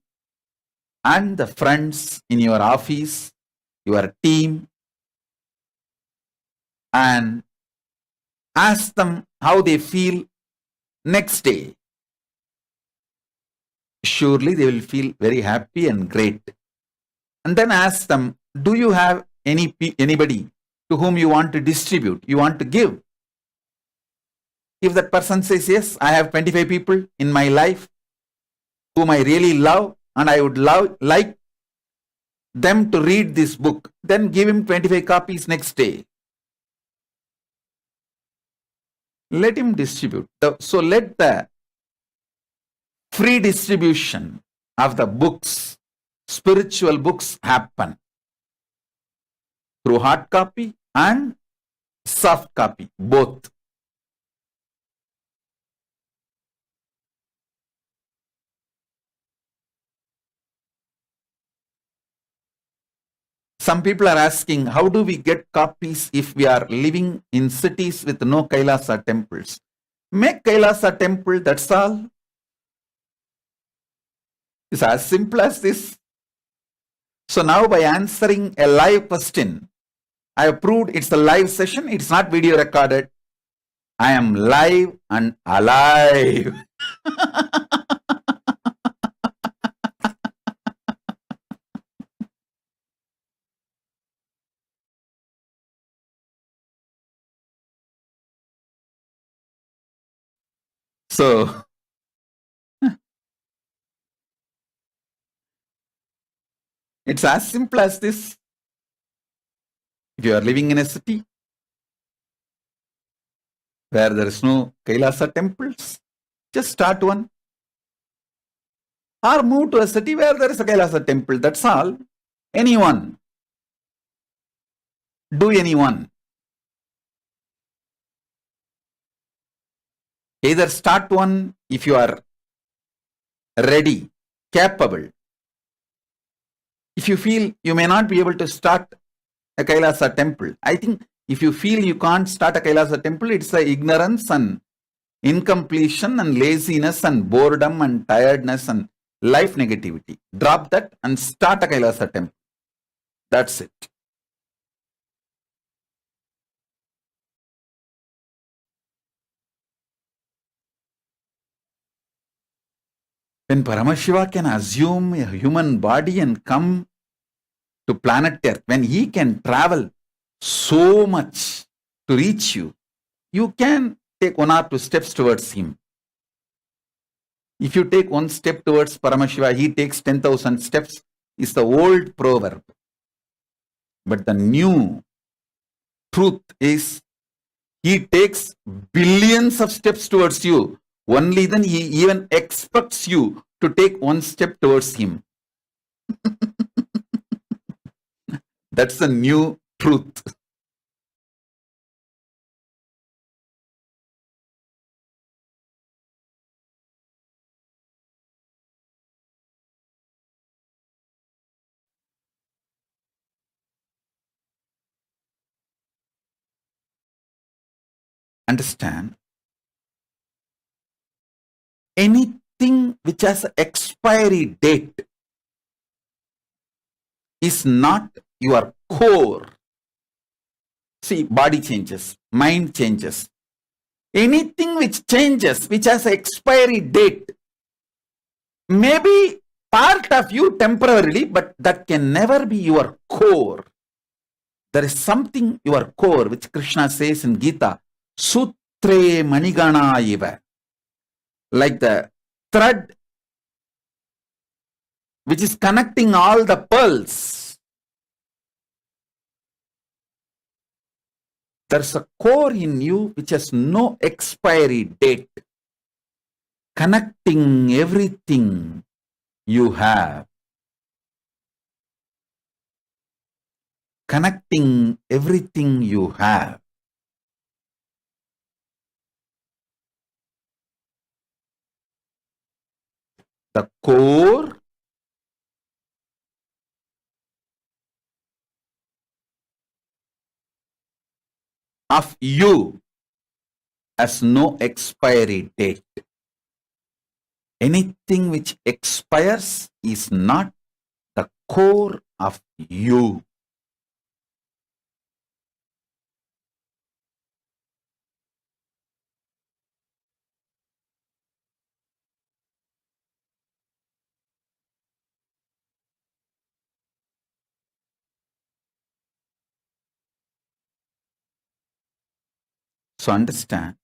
and the friends in your office, your team, and ask them how they feel next day, surely they will feel very happy and great. And then ask them, do you have anybody to whom you want to distribute, you want to give? If that person says, yes, I have 25 people in my life whom I really love and I would like them to read this book, then give him 25 copies next day. Let him distribute. So let the free distribution of the books, spiritual books, happen through hard copy and soft copy, both. Some people are asking, how do we get copies if we are living in cities with no KAILASA temples? Make KAILASA temple, that's all. It's as simple as this. So now by answering a live question, I have proved it's a live session, it's not video recorded. I am live and alive. So, it's as simple as this. If you are living in a city where there is no Kailasa temples, just start one. Or move to a city where there is a Kailasa temple. That's all. Anyone. Do anyone. Either start one if you are ready, capable. If you feel you may not be able to start a Kailasa temple, I think if you feel you can't start a Kailasa temple, it's the ignorance and incompletion and laziness and boredom and tiredness and life negativity. Drop that and start a Kailasa temple. That's it. When Paramashiva can assume a human body and come to planet Earth, when he can travel so much to reach you, you can take 1 or 2 steps towards him. If you take 1 step towards Paramashiva, he takes 10,000 steps, is the old proverb. But the new truth is, he takes billions of steps towards you. Only then he even expects you to take 1 step towards him. That's the new truth. Understand? Anything which has an expiry date is not your core. See, body changes, mind changes. Anything which changes, which has an expiry date, may be part of you temporarily, but that can never be your core. There is something your core, which Krishna says in Gita, Sutre Manigana Iva, like the thread which is connecting all the pearls. There's a core in you which has no expiry date, connecting everything you have. Connecting everything you have. The core of you has no expiry date. Anything which expires is not the core of you. So understand,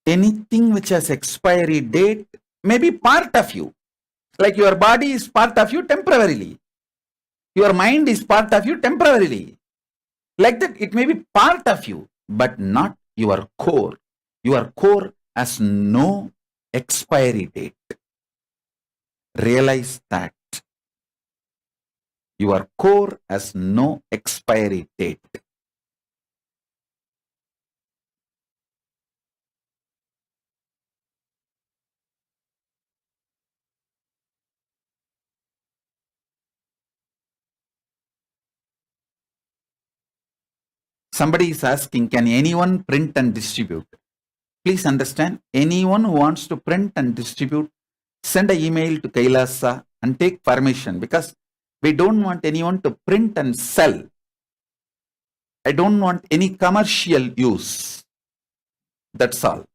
anything which has expiry date may be part of you. Like your body is part of you temporarily. Your mind is part of you temporarily. Like that, it may be part of you, but not your core. Your core has no expiry date. Realize that. Your core has no expiry date. Somebody is asking, can anyone print and distribute? Please understand, anyone who wants to print and distribute, send an email to KAILASA and take permission, because we don't want anyone to print and sell. I don't want any commercial use. That's all.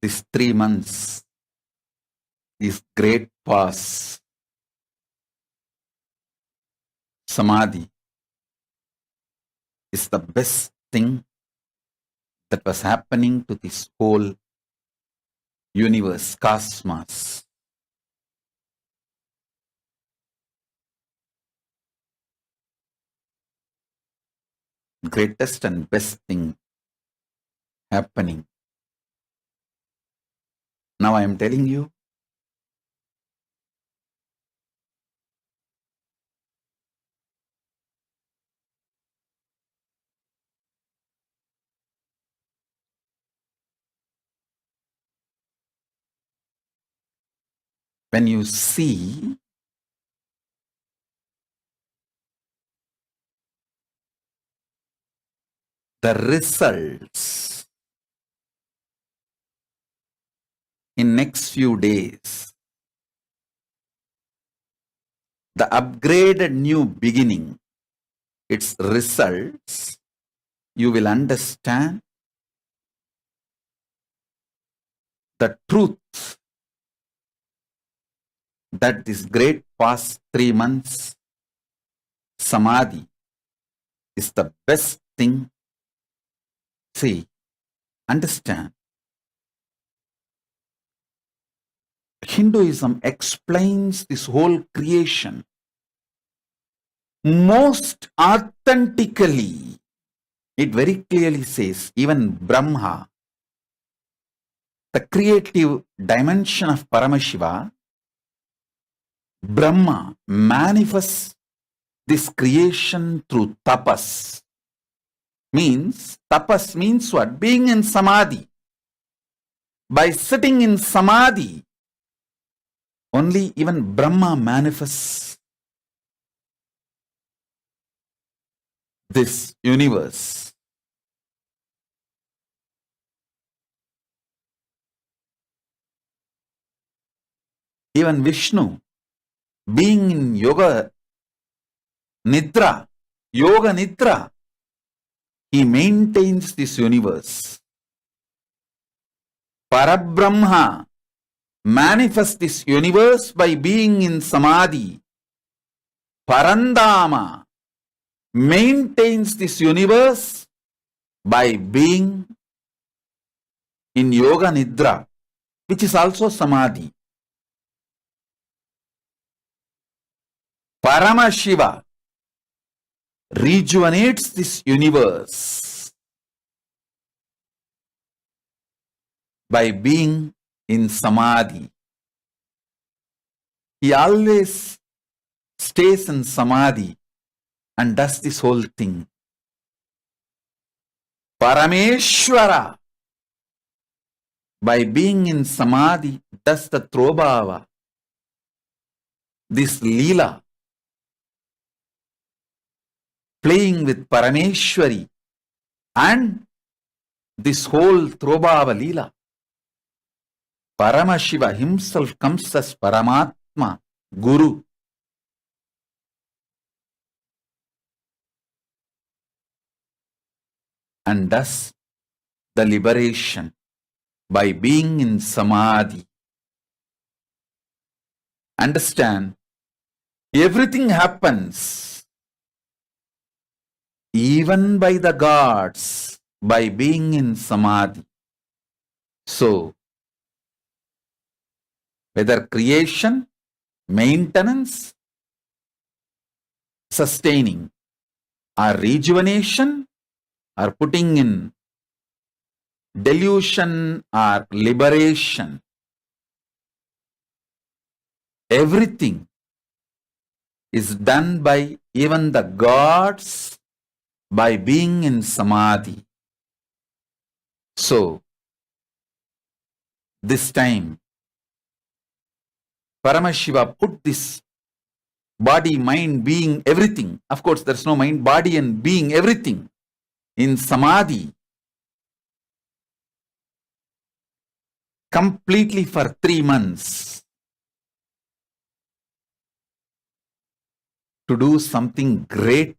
These 3 months is great pause. Samadhi is the best thing that was happening to this whole universe, cosmos. Greatest and best thing happening. Now I am telling you, when you see the results in next few days, the upgraded new beginning, its results, you will understand the truth that this great past 3 months Samadhi is the best thing. See, understand. Hinduism explains this whole creation most authentically. It very clearly says, even Brahma, the creative dimension of Paramashiva, Brahma manifests this creation through tapas. Tapas means what? Being in Samadhi. By sitting in Samadhi, only even Brahma manifests this universe. Even Vishnu, being in yoga nidra, he maintains this universe. Parabrahma manifests this universe by being in Samadhi. Parandama maintains this universe by being in yoga nidra, which is also Samadhi. Paramashiva rejuvenates this universe by being in Samadhi. He always stays in Samadhi and does this whole thing. Parameshwara, by being in Samadhi, does the Trobhava, this Leela, playing with Parameshwari and this whole Trobhava Leela. Paramashiva himself comes as Paramatma, Guru. And does the liberation by being in Samadhi. Understand, everything happens even by the gods by being in Samadhi. So, whether creation, maintenance, sustaining, or rejuvenation, or putting in delusion or liberation, everything is done by even the gods by being in Samadhi. So, this time Paramashiva put this body, mind, being, everything. Of course, there's no mind, body and being, everything in samadhi completely for 3 months to do something great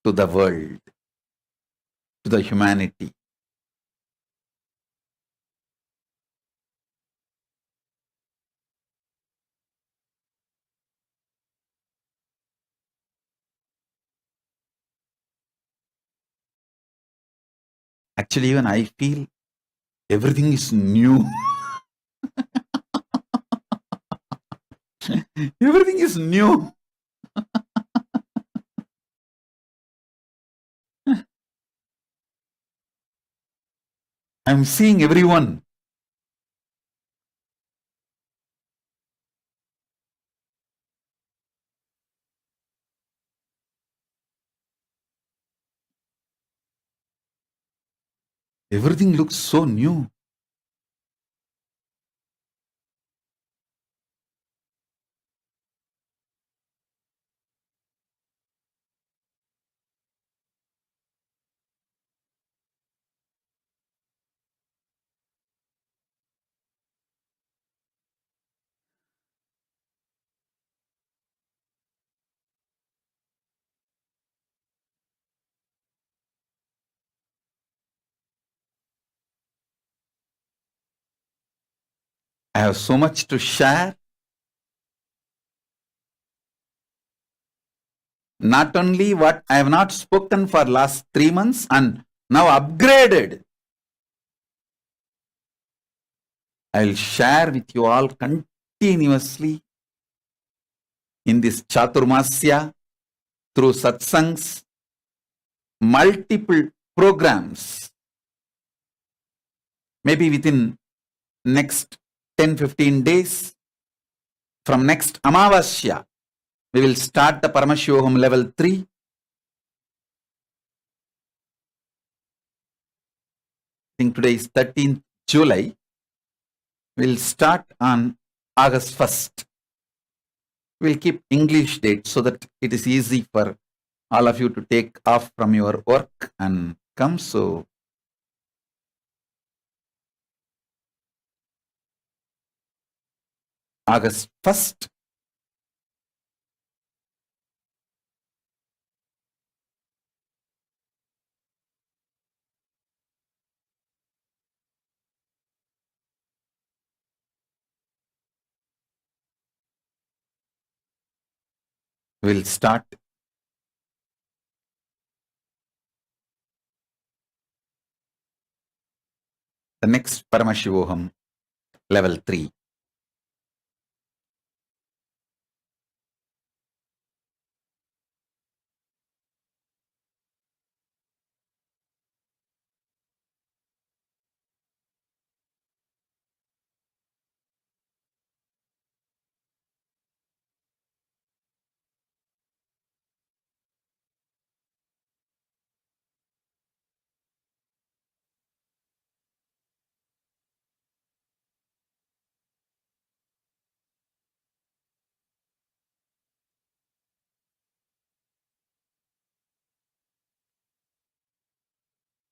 to the world, to the humanity. Actually, even I feel everything is new. Everything is new. I'm seeing everyone. Everything looks so new. I have so much to share. Not only what I have not spoken for last 3 months and now upgraded, I'll share with you all continuously in this Chaturmasya through Satsangs, multiple programs. Maybe within next 10-15 days, from next Amavasya, we will start the Paramashivoham level 3. I think today is 13th July. We'll start on August 1st. We'll keep English date so that it is easy for all of you to take off from your work and come. So August 1st, we'll start the next Paramashivoham level 3.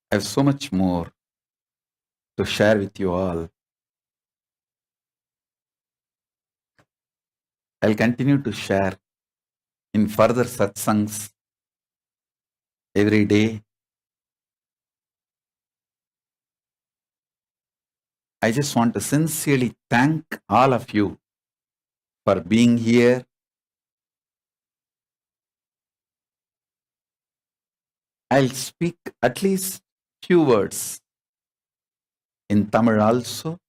I have so much more to share with you all. I'll continue to share in further satsangs every day. I just want to sincerely thank all of you for being here. I'll speak at least few words in Tamil also.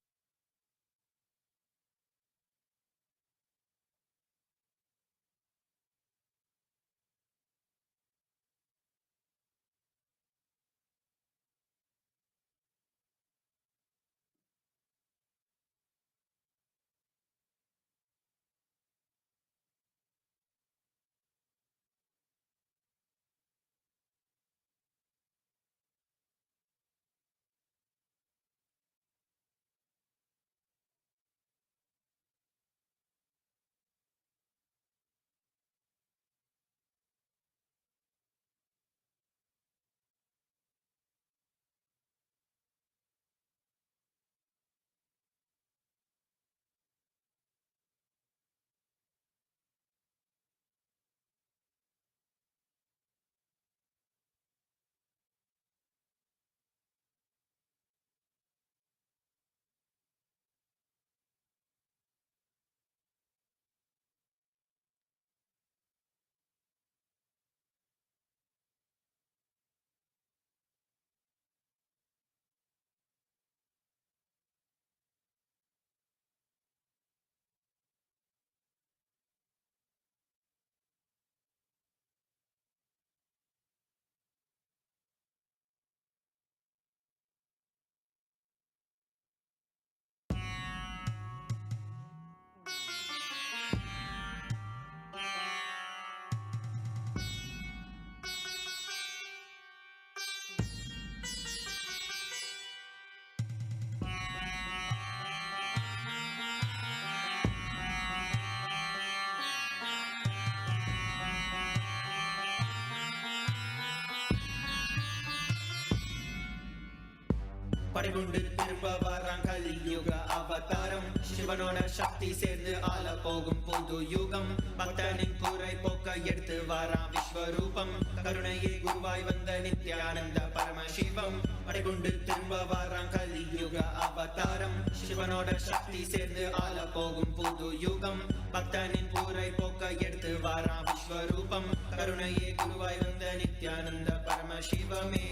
படைகுண்டு திரும்ப வரான் கலியுக அவதாரம் சிவனோட சக்தி சேர்ந்து ஆள போகும் புது யுகம் பக்தனின் குறை போக்க எடுத்து வரான் விஸ்வரூபம் கருணையே குருவாய் வந்த நித்யானந்த பரமசிவம் படைகுண்டு திரும்ப வரான் கலியுக அவதாரம் சிவனோட சக்தி சேர்ந்து ஆள போகும் புது யுகம் பக்தனின் குறை போக்க எடுத்து வரான் விஸ்வரூபம் கருணையே குருவாய் வந்த நித்யானந்த பரமசிவமே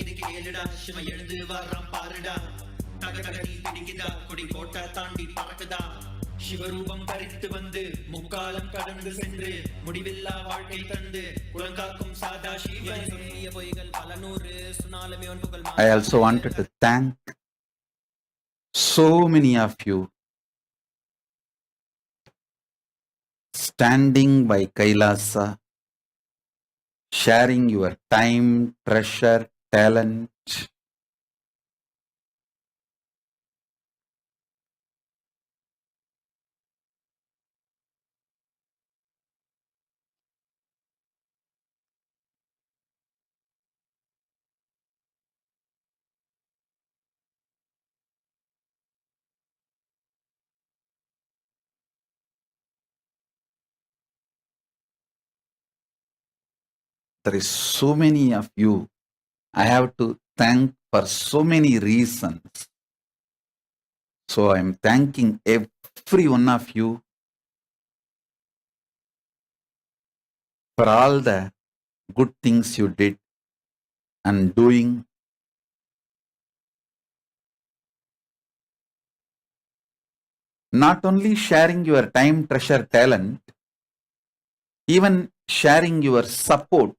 இது கேளுடா சிவ எழுந்து வரான் பாருடா தகதகடி பிடிக்குதா கொடி கோட்டை தாண்டி பறக்குதா சிவரூபம் தரித்து வந்து முக்காலம் கடந்து சென்று முடிவில்லா வாழ்க்கை தந்து குலங்காக்கும் சாதா சிவன் சொல்லிய பொய்கள் பல நூறு சுனாலுமே உன் புகழ் I also wanted to thank so many of you standing by Kailasa, sharing your time, treasure, talent. There is so many of you. I have to thank for so many reasons. So I am thanking every one of you for all the good things you did and doing. Not only sharing your time, treasure, talent, even sharing your support,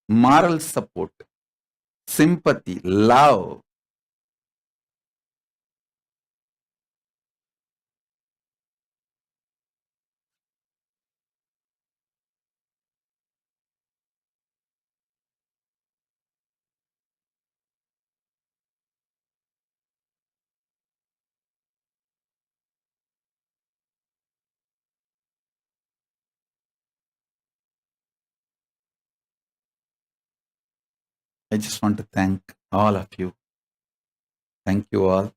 moral support, sympathy, love. I just want to thank all of you. Thank you all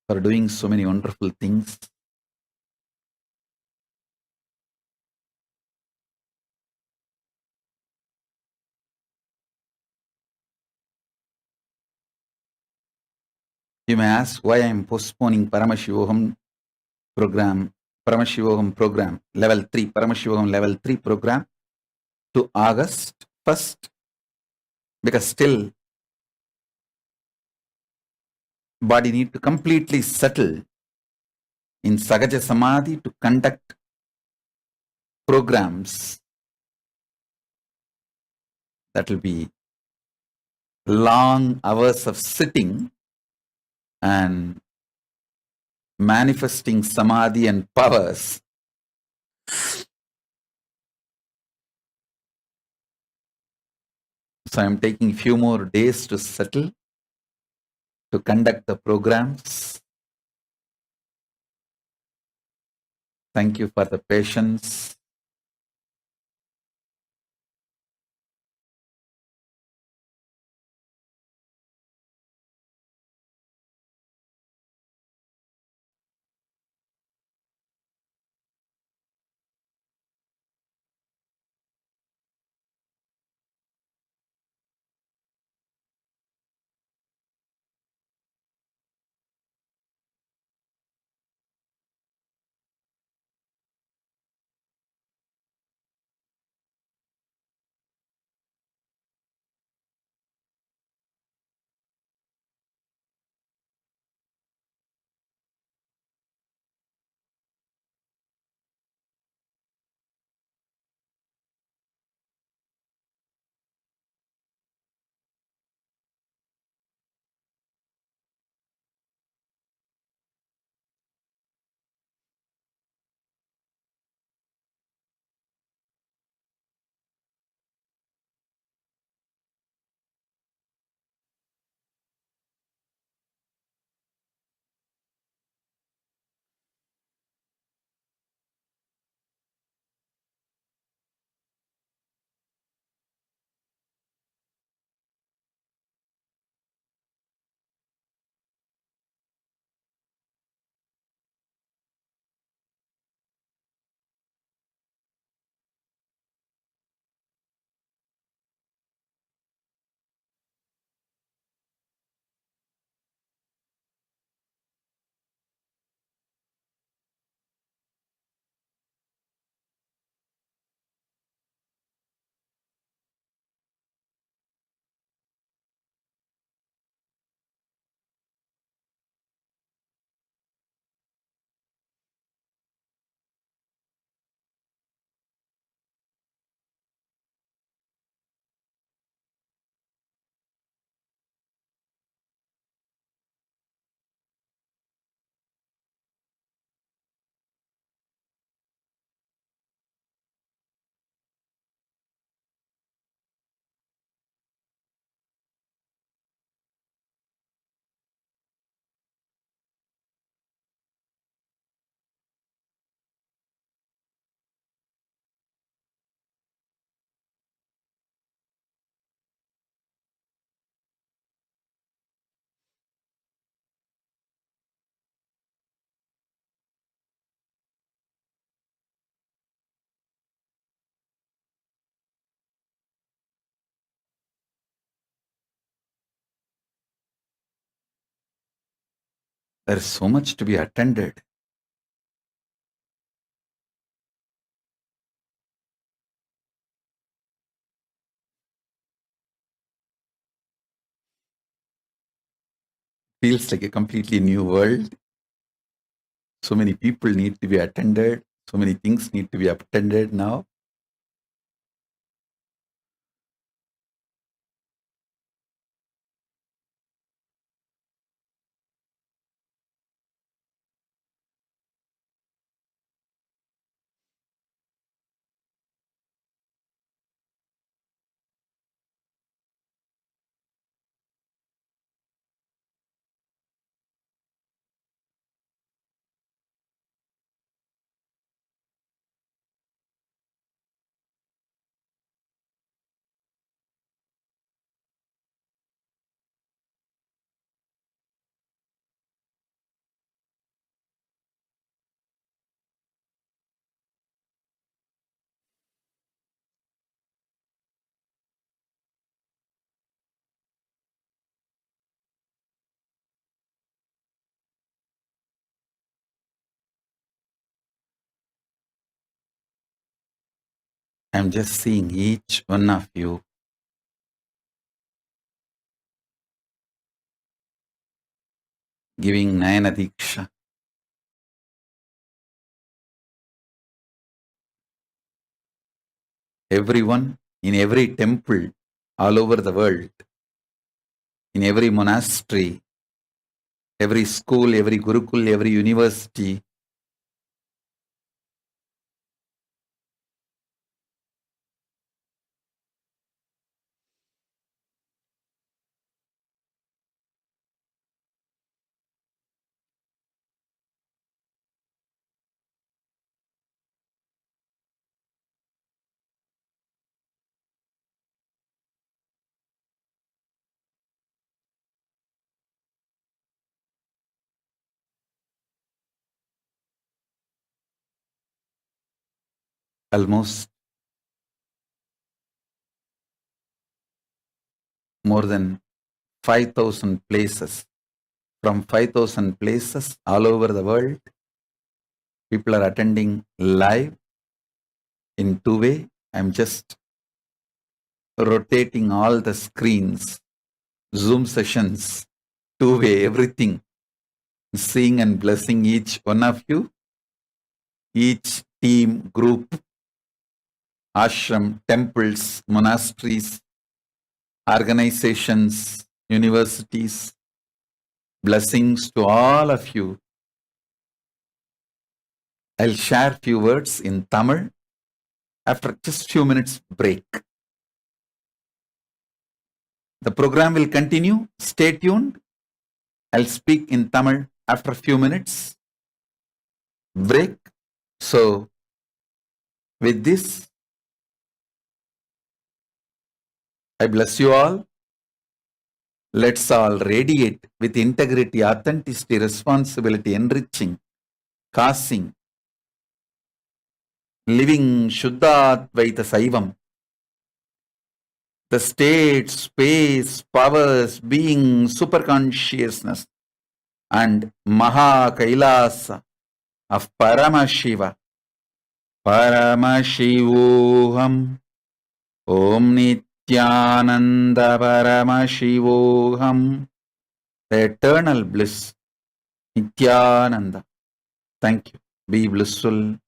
for doing so many wonderful things. You may ask why I am postponing Paramashivoham program, level 3, Paramashivoham level 3 program to August 1st, because still body need to completely settle in Sagaja Samadhi to conduct programs. That will be long hours of sitting and manifesting Samadhi and powers. So I am taking few more days to settle, to conduct the programs. Thank you for the patience. There is so much to be attended. Feels like a completely new world. So many people need to be attended. So many things need to be attended now. I'm just seeing each one of you giving Nayana Diksha. Everyone in every temple all over the world, in every monastery, every school, every Gurukul, every university, almost more than 5,000 places. From 5,000 places all over the world, people are attending live in two-way. I'm just rotating all the screens, Zoom sessions, two-way, everything, seeing and blessing each one of you, each team, group, ashram, temples, monasteries, organizations, universities. Blessings to all of you. I'll share few words in Tamil after just few minutes break. The program will continue. Stay tuned. I'll speak in Tamil after few minutes break. So with this, I bless you all. Let's all radiate with integrity, authenticity, responsibility, enriching, causing, living Shuddha-Advaita Saivam. The state, space, powers, being, superconsciousness, and Maha KAILASA of Paramashiva. Paramashivoham. Om Nithyananda Paramashivoham. The eternal bliss. Nithyananda. Thank you. Be blissful.